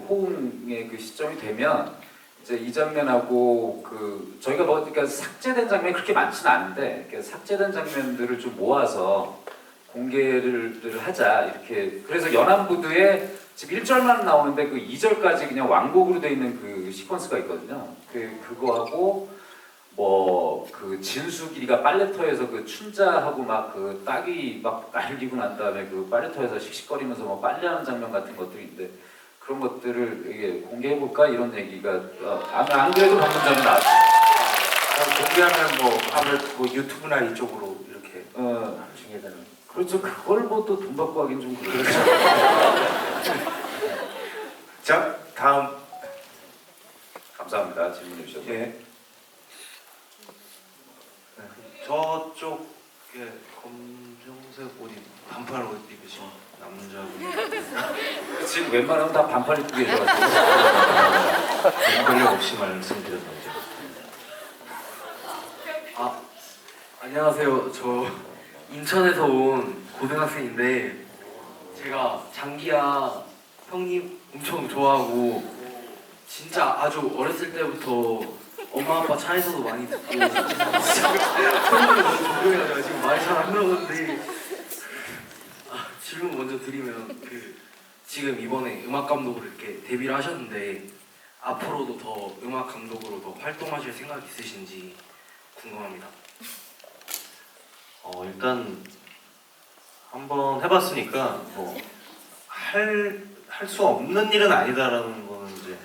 호응의 그 시점이 되면 이제 이 장면하고 저희가 그러니까 삭제된 장면이 그렇게 많지는 않은데 삭제된 장면들을 좀 모아서 공개를 하자 이렇게 그래서 연안부두에 지금 1절만 나오는데 그 2절까지 그냥 완곡으로 돼 있는 그 시퀀스가 있거든요. 그거하고 뭐 그 진수길이가 빨래터에서 그 춘자하고 막 그 딱이 막 날리고 난 다음에 그 빨래터에서 씩씩거리면서 뭐 빨래하는 장면 같은 것들이 있는데 그런 것들을 이게 공개해 볼까 이런 얘기가 안 그래도 방금 전에 나왔어요. 공개하면 뭐 아무래도 뭐 유튜브나 이쪽으로 이렇게 나중에 되는. 그렇죠. 그걸 뭐 또 돈 받고 하긴 좀 그렇죠. 자 다음 감사합니다. 질문해 주셔서. 예. 저쪽에 검정색 옷 반팔 옷 입으신 남자분 지금 웬만하면 다 반팔 입고 계셔가지고 권력 없이 말씀드렸는데 안녕하세요. 저 인천에서 온 고등학생인데 제가 장기야 형님 엄청 좋아하고 진짜 아주 어렸을 때부터 엄마 아빠 차에서도 많이 듣고 진짜 형님을 너무 존경해가지고 지금 말이 잘 안 나오는데 질문 먼저 드리면 지금 이번에 음악 감독으로 이렇게 데뷔를 하셨는데 앞으로도 더 음악 감독으로 더 활동하실 생각 있으신지 궁금합니다. 일단 한번 해봤으니까 뭐 할 수 없는 일은 아니다라는 거는 이제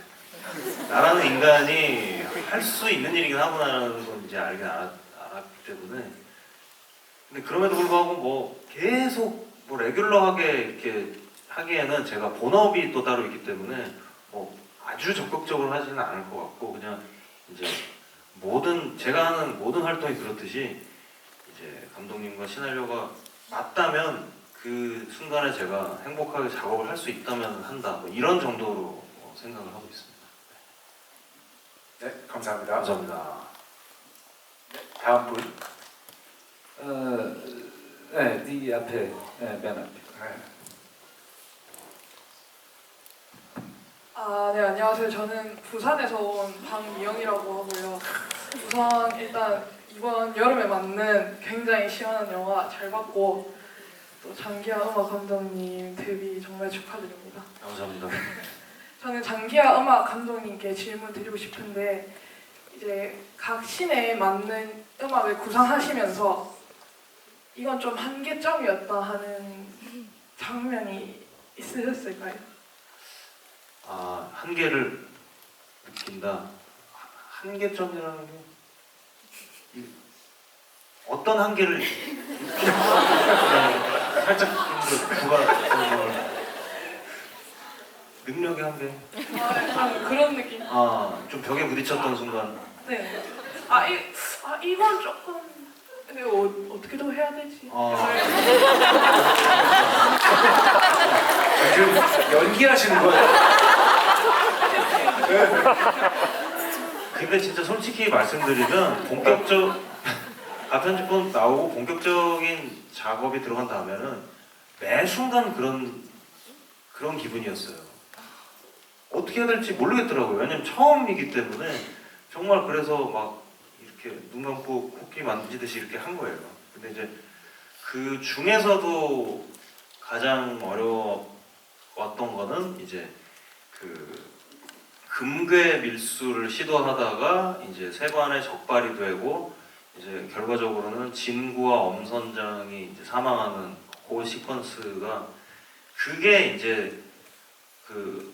나라는 인간이 할 수 있는 일이긴 하구나라는 건 이제 알긴 알았기 때문에 근데 그럼에도 불구하고 뭐 계속 뭐 레귤러하게 이렇게 하기에는 제가 본업이 또 따로 있기 때문에 뭐 아주 적극적으로 하지는 않을 것 같고 그냥 이제 제가 하는 모든 활동이 그렇듯이 이제 감독님과 시나리오가 맞다면 그 순간에 제가 행복하게 작업을 할 수 있다면 한다. 뭐 이런 정도로 생각을 하고 있습니다. 네, 감사합니다. 감사합니다. 다음 분. 네, 네 앞에, 네, 맨 앞에. 네. 아, 네, 안녕하세요. 저는 부산에서 온 박미영이라고 하고요. 우선 일단 이번 여름에 맞는 굉장히 시원한 영화 잘 봤고 또 장기하 음악 감독님 데뷔 정말 축하드립니다. 감사합니다. 저는 장기하 음악 감독님께 질문 드리고 싶은데 이제 각 씬에 맞는 음악을 구상하시면서 이건 좀 한계점이었다 하는 장면이 있으셨을까요? 아, 한계를 느낀다. 한계점이라는 게 어떤 한계를 살짝 부가 능력의 한계. 약간 그런 느낌. 좀 벽에 부딪혔던 순간. 네. 이건 조금 근데 어떻게 더 해야 되지? 지금 연기하시는 거예요? 근데 진짜 솔직히 말씀드리면 편집본 나오고 본격적인 작업이 들어간 다음에는 매 순간 그런 기분이었어요. 어떻게 해야 될지 모르겠더라고요. 왜냐면 처음이기 때문에 정말 그래서 막 이렇게 눈 감고 코끼리 만지듯이 이렇게 한 거예요. 근데 이제 그 중에서도 가장 어려웠던 거는 이제 그 금괴 밀수를 시도하다가 이제 세관에 적발이 되고 이제 결과적으로는 진구와 엄선장이 이제 사망하는 그 시퀀스가 그게 이제 그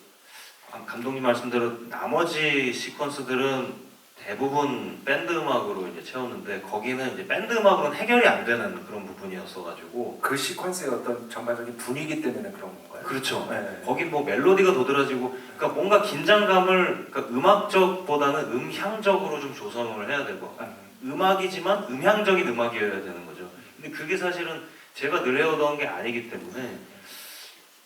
감독님 말씀대로 나머지 시퀀스들은 대부분 밴드 음악으로 이제 채웠는데 거기는 이제 밴드 음악으로는 해결이 안 되는 그런 부분이었어가지고 그 시퀀스의 어떤 전반적인 분위기 때문에 그런 건가요? 그렇죠. 네. 거긴 뭐 멜로디가 도드라지고 그러니까 뭔가 긴장감을 그러니까 음악적보다는 음향적으로 좀 조성을 해야 되고 음악이지만 음향적인 음악이어야 되는 거죠. 근데 그게 사실은 제가 늘 해오던 게 아니기 때문에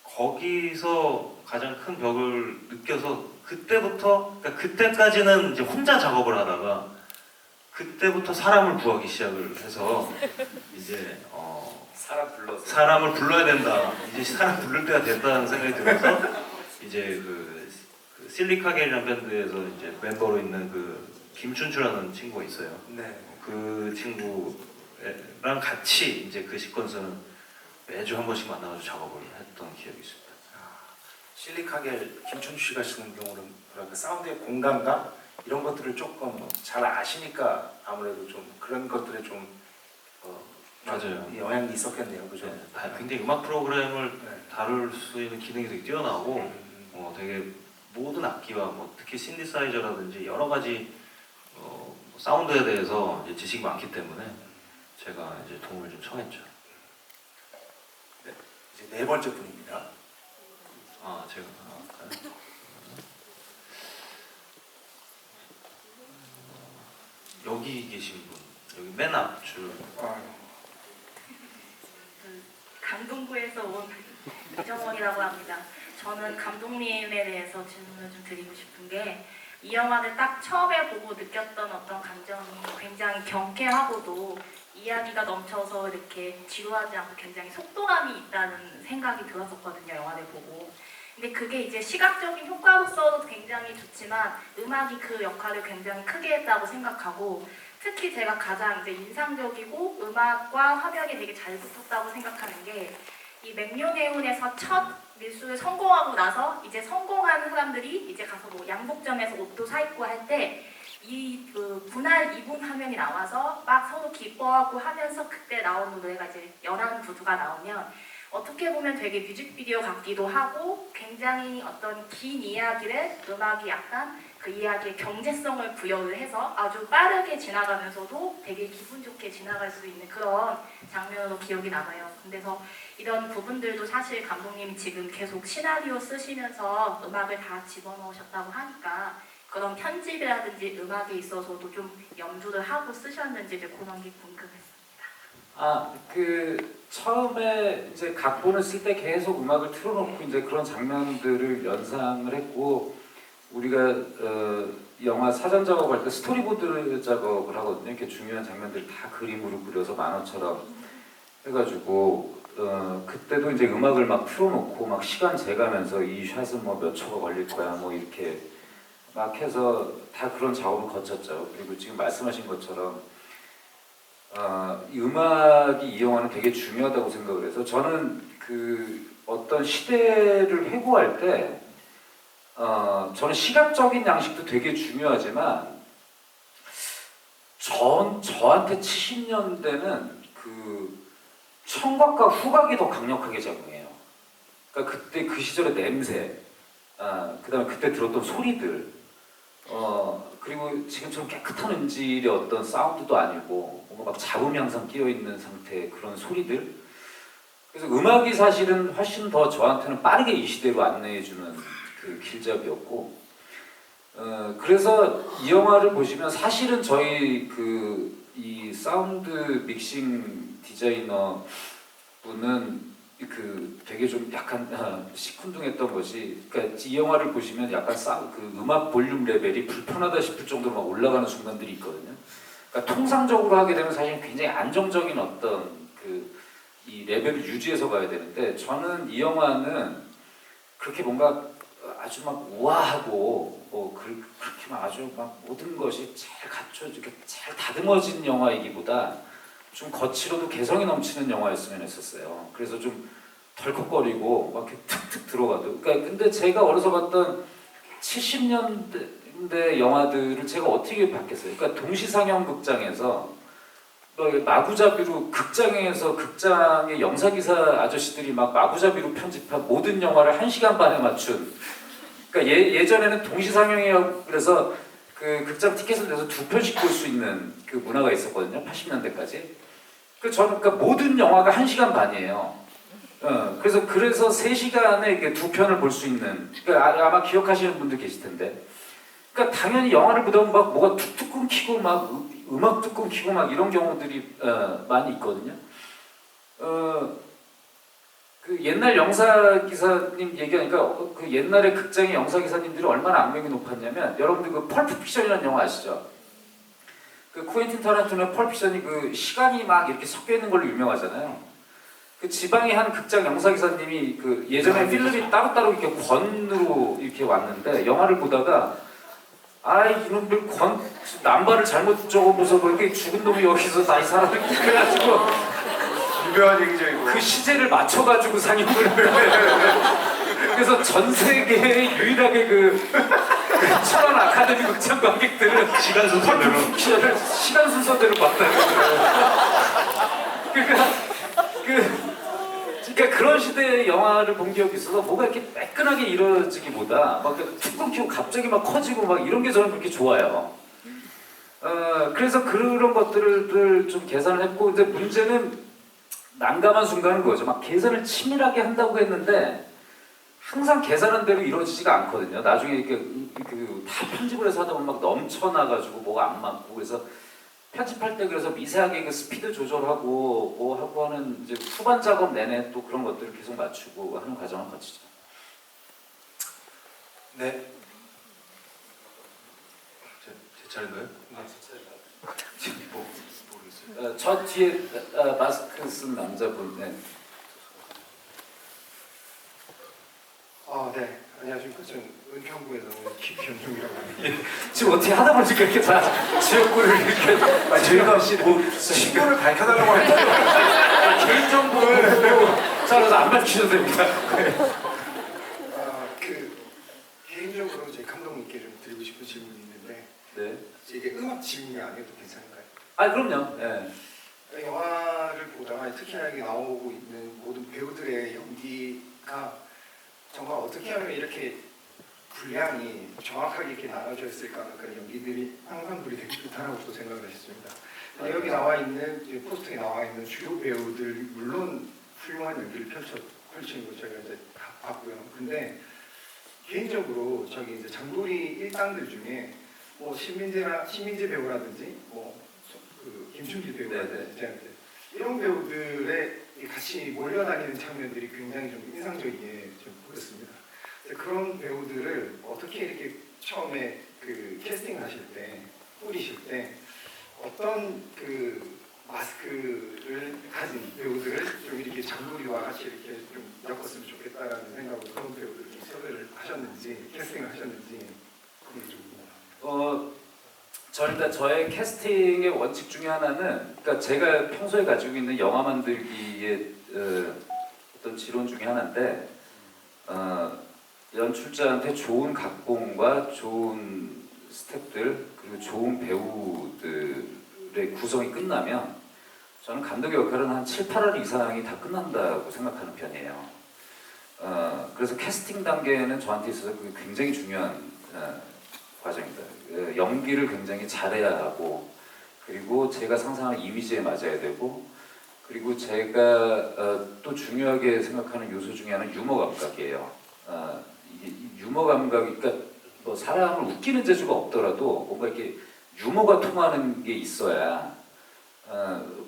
거기서 가장 큰 벽을 느껴서 그때부터 그러니까 그때까지는 이제 혼자 작업을 하다가 그때부터 사람을 구하기 시작을 해서 이제 사람을 불러야 된다. 이제 사람 부를 때가 됐다는 생각이 들어서 이제 그 실리카겔이라는 밴드에서 이제 멤버로 있는 그 김춘추라는 친구가 있어요. 네. 그 친구랑 같이 이제 그 시퀀스는 매주 한 번씩 만나가지고 작업을 했던 기억이 있습니다. 실리카겔 김춘주 씨가 쓰는 경우는 뭐랄까 사운드의 공간감 이런 것들을 조금 잘 아시니까 아무래도 좀 그런 것들에 좀 맞아요. 영향이 있었겠네요, 그죠? 네, 굉장히 음악 프로그램을 네. 다룰 수 있는 기능이 되게 뛰어나고 되게 모든 악기와 뭐 특히 신디사이저라든지 여러 가지 사운드에 대해서 이제 지식이 많기 때문에 제가 이제 도움을 좀 청했죠. 네. 이제 네 번째 분입니다. 제가 여기 계신 분, 여기 맨 앞줄. 강동구에서 온 이정원이라고 합니다. 저는 감독님에 대해서 질문을 좀 드리고 싶은 게 이 영화를 딱 처음에 보고 느꼈던 어떤 감정이 굉장히 경쾌하고도 이야기가 넘쳐서 이렇게 지루하지 않고 굉장히 속도감이 있다는 생각이 들었었거든요, 영화를 보고. 근데 그게 이제 시각적인 효과로서도 굉장히 좋지만 음악이 그 역할을 굉장히 크게 했다고 생각하고 특히 제가 가장 이제 인상적이고 음악과 화면이 되게 잘 붙었다고 생각하는 게 이 맥룡해운에서 첫 밀수를 성공하고 나서 이제 성공한 사람들이 이제 가서 뭐 양복점에서 옷도 사 입고 할 때 이 그 분할 이분 화면이 나와서 막 서로 기뻐하고 하면서 그때 나오는 노래가 이제 연안 부두가 나오면 어떻게 보면 되게 뮤직비디오 같기도 하고 굉장히 어떤 긴 이야기를 음악이 약간 그 이야기의 경제성을 부여를 해서 아주 빠르게 지나가면서도 되게 기분 좋게 지나갈 수 있는 그런 장면으로 기억이 남아요. 근데서 이런 부분들도 사실 감독님이 지금 계속 시나리오 쓰시면서 음악을 다 집어넣으셨다고 하니까 그런 편집이라든지 음악에 있어서도 좀 염두를 하고 쓰셨는지 이제 그런 게 궁금했습니다. 그 처음에 이제 각본을 쓸 때 계속 음악을 틀어놓고 이제 그런 장면들을 연상을 했고 우리가 영화 사전 작업할 때 스토리보드 작업을 하거든요. 이렇게 중요한 장면들 다 그림으로 그려서 만화처럼 해가지고 그때도 이제 음악을 막 틀어놓고 막 시간 재가면서 이 샷은 뭐 몇 초가 걸릴 거야 뭐 이렇게 막 해서 다 그런 작업을 거쳤죠. 그리고 지금 말씀하신 것처럼 이 음악이 이 영화는 되게 중요하다고 생각을 해서 저는 그 어떤 시대를 회고할 때 저는 시각적인 양식도 되게 중요하지만 저한테 70년대는 그 청각과 후각이 더 강력하게 작용해요. 그러니까 그때 그 시절의 냄새, 그다음에 그때 들었던 소리들, 그리고 지금처럼 깨끗한 음질의 어떤 사운드도 아니고 뭔가 막 잡음이 항상 끼어 있는 상태의 그런 소리들. 그래서 음악이 사실은 훨씬 더 저한테는 빠르게 이 시대로 안내해주는 그 길잡이였고, 그래서 이 영화를 보시면 사실은 저희 이 사운드 믹싱 디자이너 분은 그 되게 좀 약간 시큰둥했던 것이, 그러니까 이 영화를 보시면 약간 그 음악 볼륨 레벨이 불편하다 싶을 정도로 막 올라가는 순간들이 있거든요. 그러니까 통상적으로 하게 되면 사실 굉장히 안정적인 어떤 이 레벨을 유지해서 가야 되는데 저는 이 영화는 그렇게 뭔가 아주 막 우아하고 그렇게 막 아주 막 모든 것이 잘 갖춰지게 잘 다듬어진 영화이기보다 좀 거칠어도 개성이 넘치는 영화였으면 했었어요. 그래서 좀 덜컥거리고 막 이렇게 툭툭 들어가도. 그러니까 근데 제가 어려서 봤던 70년대 영화들을 제가 어떻게 봤겠어요? 그러니까 동시상영 극장에서 마구잡이로 극장의 영사기사 아저씨들이 막 마구잡이로 편집한 모든 영화를 1시간 반에 맞춘. 그러니까 예전에는 동시상영이라고 그래서 그 극장 티켓을 내서 2편씩 볼 수 있는 그 문화가 있었거든요. 80년대까지. 저는 그러니까 모든 영화가 1시간 반이에요. 그래서 3시간에 이렇게 2편을 볼 수 있는. 그러니까 아마 기억하시는 분들 계실 텐데. 그러니까 당연히 영화를 보다 보면 막 뭐가 툭툭 끊기고 막 음악도 끊기고 막 이런 경우들이 많이 있거든요. 그 옛날 영사기사님 얘기하니까 그 옛날에 극장의 영사기사님들이 얼마나 악명이 높았냐면 여러분들 그 펄프픽션이라는 영화 아시죠? 그 쿠엔틴 타란티노의 펄프픽션이 그 시간이 막 이렇게 섞여 있는 걸로 유명하잖아요. 그 지방의 한 극장 영사기사님이 그 예전에 필름이 따로따로 이렇게 권으로 이렇게 왔는데 영화를 보다가 이놈들 남발을 잘못 적어보서 뭐 이렇게 죽은 놈이 여기서 다시 살아있고 그래가지고 유명한 얘기죠 이거. 그 시제를 맞춰가지고 상영을 그래서 전 세계에 유일하게 천안 아카데미 극장 관객들은 시간 순서대로 시간 순서대로 봤다는 그러니까 그런 시대의 영화를 본 기억이 있어서 뭐가 이렇게 매끈하게 이루어지기보다 막 툭 끊기고 갑자기 막 커지고 막 이런 게 저는 그렇게 좋아요. 그래서 그런 것들을 좀 계산을 했고, 근데 문제는 난감한 순간은 그거죠. 막 계산을 치밀하게 한다고 했는데 항상 계산한 대로 이루어지지가 않거든요. 나중에 이렇게 다 편집을 해서 하다 보면 막 넘쳐나가지고 뭐가 안 맞고, 그래서 편집할 때 그래서 미세하게 그 스피드 조절하고 뭐 하고 하는 이제 후반 작업 내내 또 그런 것들을 계속 맞추고 하는 과정을 거치죠. 네. 제 차례인가요? 모르겠어요. 저 뒤에 마스크 쓴 남자분. 네. 네. 안녕하십니까. 저는 은평구에서 온 김현중이라고 합니다. 지금 어떻게 하다 보니까 이렇게 다 지역구를 이렇게 저희가 뭐 신분을 밝혀달라고 하는데 개인정보를 잘라서 안 밝히셔도 됩니다. 개인적으로 제 감독님께 좀 드리고 싶은 질문이 있는데, 네. 이게 음악 질문이 아니어도 괜찮을까요? 그럼요. 네. 영화를 보다가 특히나 여기 나오고 있는 모든 배우들의 연기가 정말 어떻게 하면 이렇게 분량이 정확하게 이렇게 나눠져 있을까 하는 그런 연기들이 항상 되게 좋다라고 또 생각을 했습니다. 근데 여기 나와 있는 포스터에 나와 있는 주요 배우들 물론 훌륭한 연기를 펼치는 걸 저희가 이제 다 봤고요. 근데 개인적으로 저기 이제 장도리 일당들 중에 뭐 신민재 배우라든지 그 김춘기 배우라든지 이런 배우들의 같이 몰려다니는 장면들이 굉장히 좀 인상적이게 좀 보였습니다. 그런 배우들을 어떻게 이렇게 처음에 그 캐스팅하실 때, 꾸리실 때 어떤 그 마스크를 가진 배우들을 좀 이렇게 장도리와 같이 이렇게 좀 엮었으면 좋겠다라는 생각으로 그런 배우들을 좀 섭외를 하셨는지 캐스팅을 하셨는지 그게 좀 저는 일단 저의 캐스팅의 원칙 중에 하나는, 그러니까 제가 평소에 가지고 있는 영화 만들기의 어떤 지론 중에 하나인데, 연출자한테 좋은 각본과 좋은 스태프들 그리고 좋은 배우들의 구성이 끝나면 저는 감독의 역할은 한 7, 8월 이상이 다 끝난다고 생각하는 편이에요. 그래서 캐스팅 단계는 저한테 있어서 그게 굉장히 중요한 과정입니다. 연기를 굉장히 잘해야 하고, 그리고 제가 상상하는 이미지에 맞아야 되고, 그리고 제가 또 중요하게 생각하는 요소 중에 하나는 유머 감각이에요. 이게 유머 감각이, 그러니까 뭐 사람을 웃기는 재주가 없더라도 뭔가 이렇게 유머가 통하는 게 있어야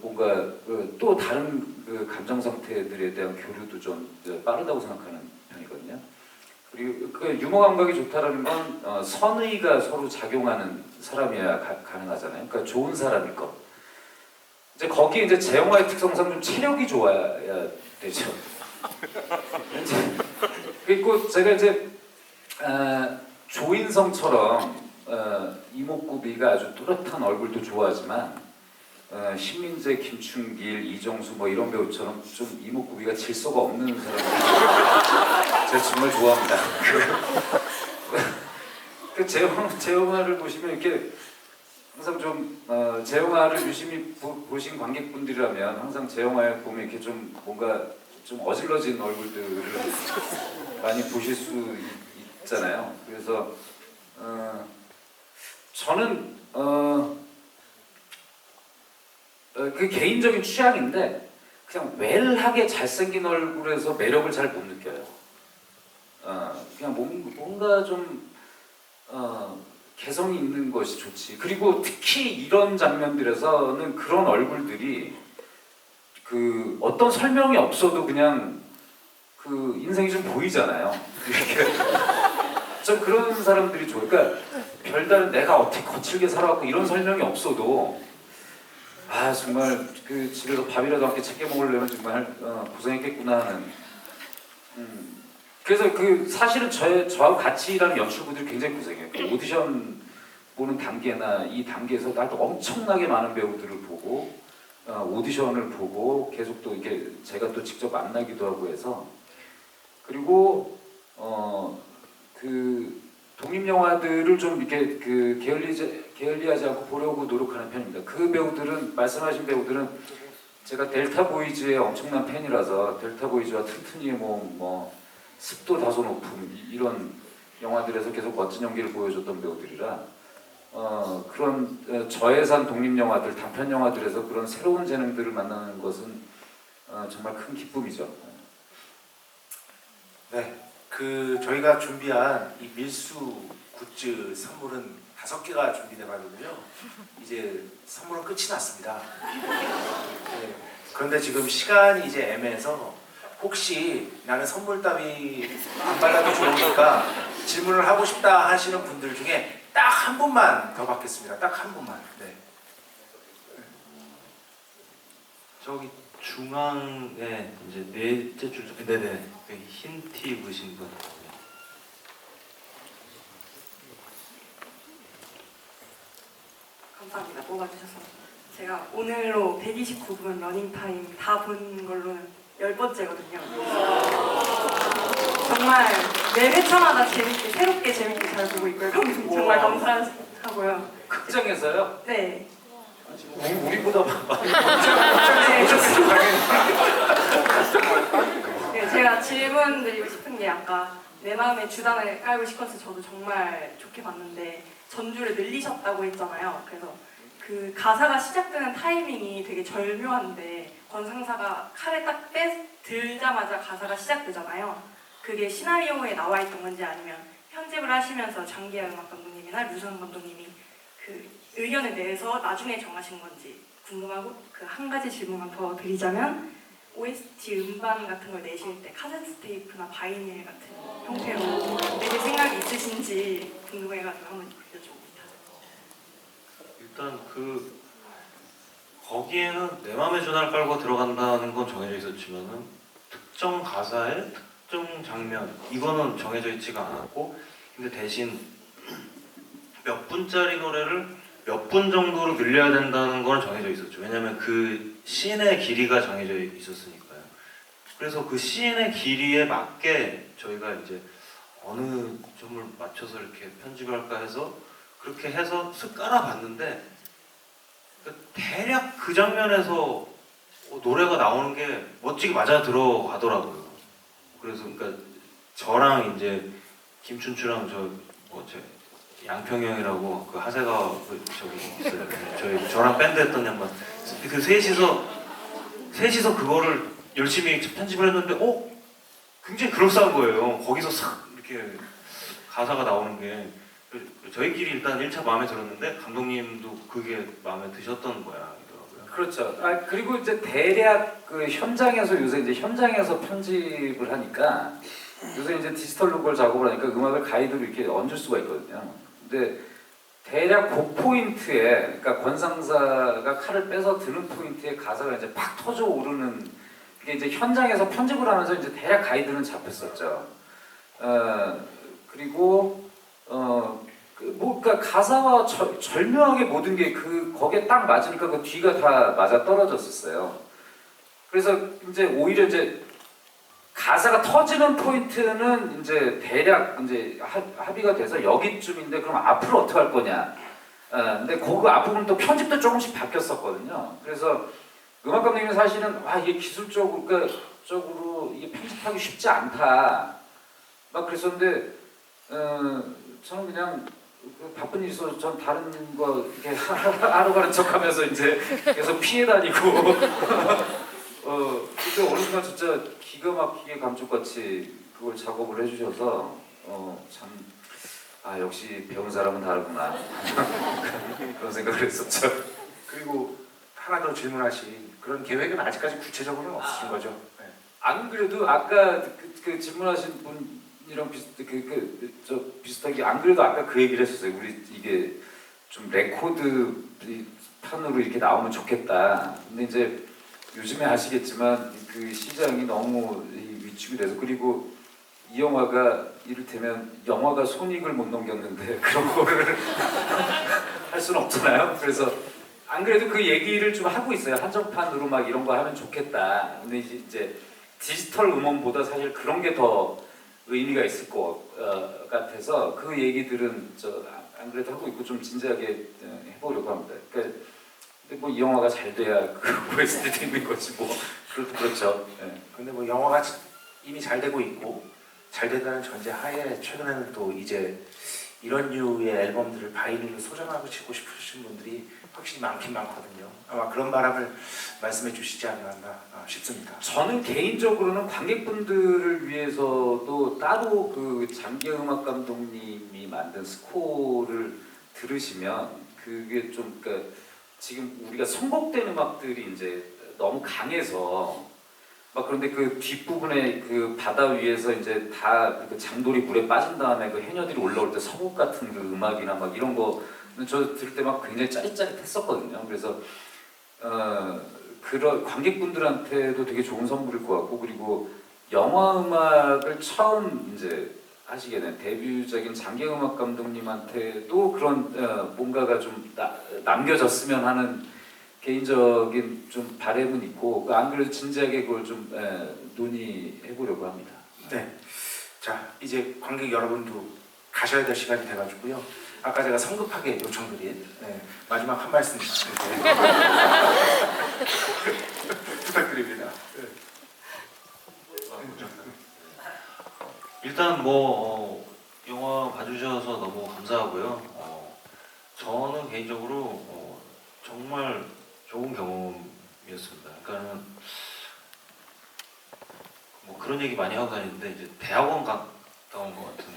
뭔가 또 다른 그 감정 상태들에 대한 교류도 좀 빠르다고 생각하는 편이거든요. 그리고 그 유머 감각이 좋다라는 건 선의가 서로 작용하는 사람이어야 가능하잖아요. 그러니까 좋은 사람일 것. 이제 거기에 이제 제 영화의 특성상 좀 체력이 좋아야 되죠. 그리고 제가 이제 조인성처럼 이목구비가 아주 뚜렷한 얼굴도 좋아하지만 신민재, 김춘길, 이정수 뭐 이런 배우처럼 좀 이목구비가 질서가 없는 사람들 제가 정말 좋아합니다. 제 영화를 보시면 이렇게 항상 좀 제 영화를 유심히 보신 관객분들이라면 항상 제 영화에 보면 이렇게 좀 뭔가 좀 어질러진 얼굴들을 많이 보실 수 있잖아요. 그래서 저는 그 개인적인 취향인데 그냥 웰하게 잘생긴 얼굴에서 매력을 잘 못 느껴요. 그냥 뭔가 좀 개성이 있는 것이 좋지. 그리고 특히 이런 장면들에서는 그런 얼굴들이 그 어떤 설명이 없어도 그냥 그 인생이 좀 보이잖아요. 이렇게 좀 그런 사람들이 좋아요. 그러니까 별다른 내가 어떻게 거칠게 살아왔고 이런 설명이 없어도 정말 그 집에서 밥이라도 함께 챙겨 먹으려면 정말 고생했겠구나 하는. 그래서 그 사실은 저하고 같이 일하는 연출부들이 굉장히 고생해요. 그 오디션 보는 단계나 이 단계에서 나도 엄청나게 많은 배우들을 보고 오디션을 보고 계속 또 이게 제가 또 직접 만나기도 하고 해서, 그리고 그 독립 영화들을 좀 이렇게 그 게을리하지 않고 보려고 노력하는 편입니다. 그 배우들은, 말씀하신 배우들은 제가 델타 보이즈의 엄청난 팬이라서 델타 보이즈와 튼튼이의 뭐 습도 다소 높음 이런 영화들에서 계속 멋진 연기를 보여줬던 배우들이라 그런 저예산 독립 영화들, 단편 영화들에서 그런 새로운 재능들을 만나는 것은 정말 큰 기쁨이죠. 네, 그 저희가 준비한 이 밀수 굿즈 선물은 5개가 준비돼가지고요. 이제 선물은 끝이 났습니다. 네, 그런데 지금 시간이 이제 애매해서 혹시 나는 선물 따위 안 받아도 좋으니까 질문을 하고 싶다 하시는 분들 중에 딱 한 분만 더 받겠습니다. 딱 한 분만. 네. 저기 중앙에 이제 넷째 줄, 네네, 흰 티 입으신 분. 감사합니다. 뽑아주셔서. 제가 오늘로 129분 러닝타임 다 본 걸로는 10번째거든요. 정말 매 회차마다 새롭게 재밌게 잘 보고 있고요. 정말 감사하고요. 극장에서요? 네. 우리보다 많이 네, 제가 질문 드리고 싶은 게, 아까 내 마음의 주단을 깔고 싶어서 저도 정말 좋게 봤는데 전주를 늘리셨다고 했잖아요. 그래서 그 가사가 시작되는 타이밍이 되게 절묘한데 권상사가 칼을 딱 들자마자 가사가 시작되잖아요. 그게 시나리오에 나와 있던 건지 아니면 편집을 하시면서 장기하 음악 감독님이나 류선 감독님이 그 의견을 내서 나중에 정하신 건지 궁금하고, 그 한 가지 질문만 더 드리자면 OST 음반 같은 걸 내실 때 카세트 테이프나 바이닐 같은 형태로 내실 생각이 있으신지 궁금해가지고 한번 여쭤봅니다. 일단 거기에는 내 맘의 전화를 깔고 들어간다는 건 정해져 있었지만은 특정 가사의 특정 장면 이거는 정해져 있지가 않았고, 근데 대신 몇 분짜리 노래를 몇 분 정도로 늘려야 된다는 건 정해져 있었죠. 왜냐하면 그 씬의 길이가 정해져 있었으니까요. 그래서 그 씬의 길이에 맞게 저희가 이제 어느 점을 맞춰서 이렇게 편집을 할까 해서 그렇게 해서 쓱 깔아봤는데, 대략 그 장면에서 노래가 나오는 게 멋지게 맞아 들어가더라고요. 그래서 그러니까 저랑 이제 김춘추랑 제 양평형이라고 그 하세가 저기 있어요. 저랑 밴드 했던 양반. 그 셋이서 그거를 열심히 편집을 했는데 굉장히 그럴싸한 거예요. 거기서 싹 이렇게 가사가 나오는 게. 저희끼리 일단 1차 마음에 들었는데 감독님도 그게 마음에 드셨던 모양이더라고요. 그렇죠. 그리고 이제 대략 그 현장에서 요새 이제 현장에서 편집을 하니까 요새 이제 디지털 로그를 작업을 하니까 음악을 가이드로 이렇게 얹을 수가 있거든요. 근데 대략 그 포인트에, 그러니까 권상사가 칼을 빼서 드는 포인트에 가사가 이제 팍 터져 오르는 게 이제 현장에서 편집을 하면서 이제 대략 가이드는 잡혔었죠. 그리고 그러니까 가사와 절묘하게 모든 게 거기에 딱 맞으니까 그 뒤가 다 맞아 떨어졌었어요. 그래서 이제 오히려 이제 가사가 터지는 포인트는 이제 대략 이제 합의가 돼서 여기쯤인데 그럼 앞으로 어떻게 할 거냐. 근데 그 앞부분 또 편집도 조금씩 바뀌었었거든요. 그래서 음악 감독님이 사실은 이게 기술적으로 이게 편집하기 쉽지 않다 막 그랬었는데 저는 그냥 바쁜 일 있어서 전 다른 거 이렇게 하루 가는 척하면서 이제 계속 피해 다니고 그때 어느 순간 진짜 기가 막히게 감쪽같이 그걸 작업을 해주셔서 참 역시 배운 사람은 다르구나 그런 생각을 했었죠. 그리고 하나 더 질문하신 그런 계획은 아직까지 구체적으로는 없으신 거죠? 네. 안 그래도 아까 그 질문하신 분이랑 비슷하게 안 그래도 아까 그 얘기를 했었어요. 우리 이게 좀 레코드 판으로 이렇게 나오면 좋겠다. 근데 이제 요즘에 아시겠지만 그 시장이 너무 위축이 돼서, 그리고 이 영화가 이를테면 영화가 손익을 못 넘겼는데 그런 거를 할 수는 없잖아요. 그래서 안 그래도 그 얘기를 좀 하고 있어요. 한정판으로 막 이런 거 하면 좋겠다. 근데 이제 디지털 음원보다 사실 그런 게 더 의미가 있을 것 같아서 그 얘기들은 안 그래도 하고 있고 좀 진지하게 해보려고 합니다. 그러니까 근데 뭐 이 영화가 잘 돼야 그 OST도 있는 거지 뭐. 그렇죠. 네. 근데 뭐 영화가 이미 잘 되고 있고 잘 된다는 전제 하에 최근에는 또 이제 이런 류의 앨범들을 바이닐로 소장하고 치고 싶으신 분들이 확실히 많긴 많거든요. 아마 그런 바람을 말씀해 주시지 않았나 싶습니다. 저는 개인적으로는 관객분들을 위해서도 따로 그 장기하 음악 감독님이 만든 스코어를 들으시면 그게 좀 그러니까 지금 우리가 선곡된 음악들이 이제 너무 강해서 막 그런데 그 뒷부분에 그 바다 위에서 이제 다 그 장돌이 물에 빠진 다음에 그 해녀들이 올라올 때 서곡 같은 그 음악이나 막 이런 거 저 들을 때 막 굉장히 짜릿짜릿했었거든요. 그래서 그런 관객분들한테도 되게 좋은 선물일 것 같고, 그리고 영화 음악을 처음 이제 하시게 된 데뷔작인 장기하 음악 감독님한테도 그런 뭔가가 좀 남겨졌으면 하는 개인적인 좀 바람은 있고, 안 그래도 진지하게 그걸 좀 논의해 보려고 합니다. 네. 자, 이제 관객 여러분도 가셔야 될 시간이 돼가지고요. 아까 제가 성급하게 요청드린 마지막 한 말씀 부탁드립니다. 네. 일단 영화 봐주셔서 너무 감사하고요. 저는 개인적으로 정말 좋은 경험이었습니다. 그러니까는 뭐 그런 얘기 많이 하고 다니는데 이제 대학원 갔다 온 것 같은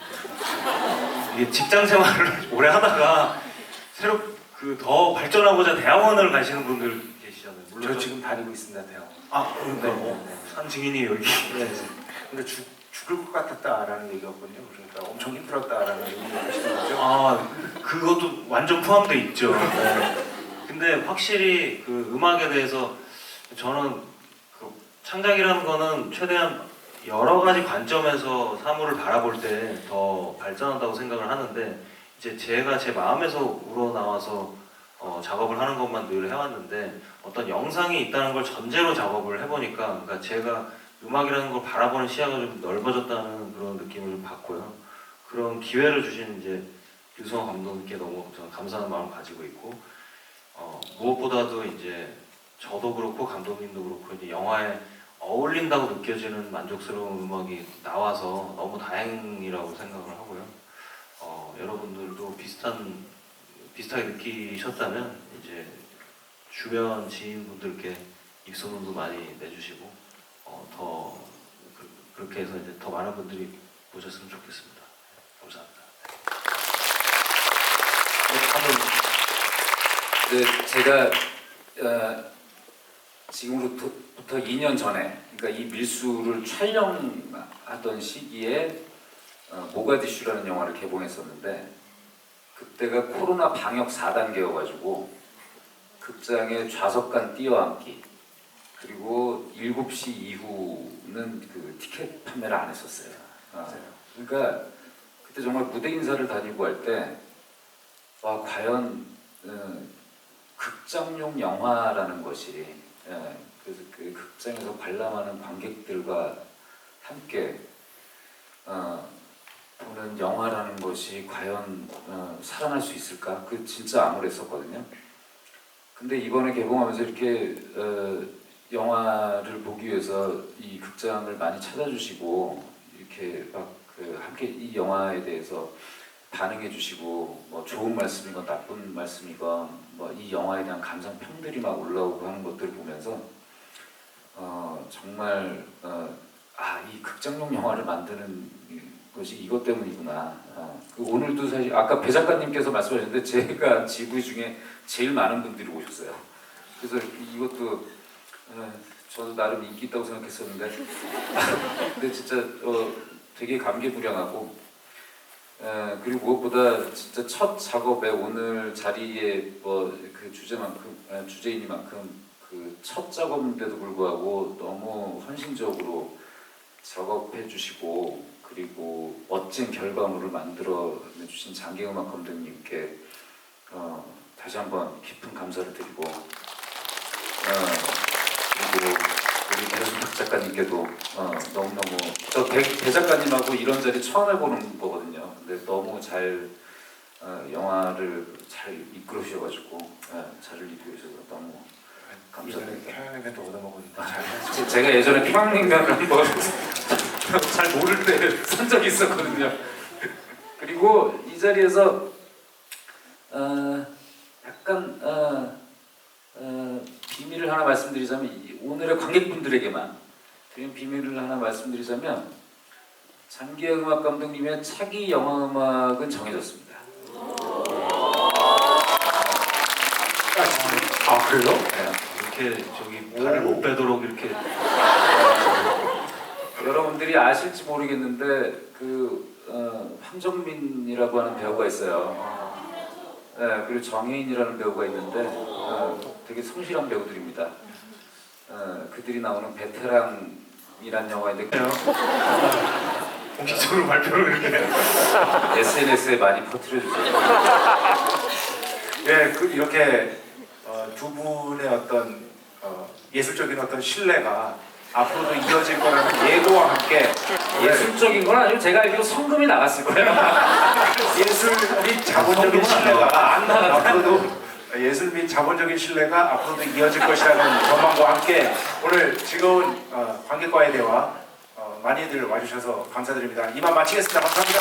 이게 직장 생활을 오래 하다가 새로 그 더 발전하고자 대학원을 가시는 분들 계시잖아요. 물론 저 지금 다니고 있습니다, 대학. 그러니까 산 증인이 여기. 네. 근데 죽을 것 같았다라는 얘기였거든요. 그러니까 엄청 힘들었다라는 얘기를 하시는 거죠. 그것도 완전 포함돼 있죠. 네. 근데 확실히 그 음악에 대해서 저는 그 창작이라는 거는 최대한 여러 가지 관점에서 사물을 바라볼 때 더 발전한다고 생각을 하는데 이제 제가 제 마음에서 우러나와서 작업을 하는 것만 늘 해왔는데 어떤 영상이 있다는 걸 전제로 작업을 해보니까 그러니까 제가 음악이라는 걸 바라보는 시야가 좀 넓어졌다는 그런 느낌을 좀 받고요. 그런 기회를 주신 이제 유성호 감독님께 너무 저는 감사한 마음을 가지고 있고 무엇보다도 이제 저도 그렇고 감독님도 그렇고 이제 영화에 어울린다고 느껴지는 만족스러운 음악이 나와서 너무 다행이라고 생각을 하고요. 여러분들도 비슷하게 느끼셨다면 이제 주변 지인분들께 입소문도 많이 내주시고 그렇게 해서 이제 더 많은 분들이 보셨으면 좋겠습니다. 감사합니다. 네, 제가 지금으로부터 2년 전에, 그러니까 이 밀수를 촬영하던 시기에 모가디슈라는 영화를 개봉했었는데 그때가 코로나 방역 4단계여가지고 극장에 좌석간 뛰어앉기 그리고 7시 이후는 그 티켓 판매를 안 했었어요. 그러니까 그때 정말 무대 인사를 다니고 할 때 와 과연 극장용 영화라는 것이 그래서 그 극장에서 관람하는 관객들과 함께 보는 영화라는 것이 과연 살아날 수 있을까? 그 진짜 암울했었거든요. 근데 이번에 개봉하면서 이렇게 영화를 보기 위해서 이 극장을 많이 찾아주시고 이렇게 막 함께 이 영화에 대해서 반응해주시고 뭐 좋은 말씀이건 나쁜 말씀이건 뭐 이 영화에 대한 감상 평들이 막 올라오고 하는 것들을 보면서 정말 이 극장용 영화를 만드는 것이 이것 때문이구나. 오늘도 사실 아까 배 작가님께서 말씀하셨는데 제가 GV 중에 제일 많은 분들이 오셨어요. 그래서 이것도 저도 나름 인기 있다고 생각했었는데 근데 진짜 되게 감개무량하고 그리고 무엇보다 진짜 첫 작업에 오늘 자리에 그 주제이니만큼 그 첫 작업인데도 불구하고 너무 헌신적으로 작업해 주시고 그리고 멋진 결과물을 만들어 주신 장기음악 감독님께 다시 한번 깊은 감사를 드리고 그리고 우리 배순탁 작가님께도 너무너무 저 배 작가님하고 이런 자리 처음 해보는 거거든요. 근데 너무 잘 영화를 잘 이끌어 주셔가지고 자를 이끌어 주셔서 너무 감사드립니다. 평양냉면도 얻어먹었는데 제가 예전에 평양냉면을 한번 잘 모를 때 산 적이 있었거든요. 그리고 이 자리에서 약간 비밀을 하나 말씀드리자면 오늘의 관객분들에게만 드린 비밀을 하나 말씀드리자면 장기하 음악 감독님의 차기 영화 음악은 정해졌습니다. 그래요? 네. 이렇게 저기 발을 못 빼도록 이렇게 여러분들이 아실지 모르겠는데 황정민이라고 하는 배우가 있어요. 네, 그리고 정혜인이라는 배우가 있는데 되게 성실한 배우들입니다. 그들이 나오는 베테랑이란 영화인데 공식적으로 발표를 이렇게 SNS에 많이 퍼뜨려주세요. 예, 이렇게 두 분의 어떤 예술적인 어떤 신뢰가 앞으로도 이어질 거라는 예고와 함께 예술적인 건 아니고 제가 알기로 성금이 나갔을 거예요. 예술 및 자본적인 신뢰가 앞으로도 예술 및 자본적인 신뢰가 앞으로도 이어질 것이라는 전망과 함께 오늘 즐거운 관객과의 대화 많이들 와주셔서 감사드립니다. 이만 마치겠습니다. 감사합니다.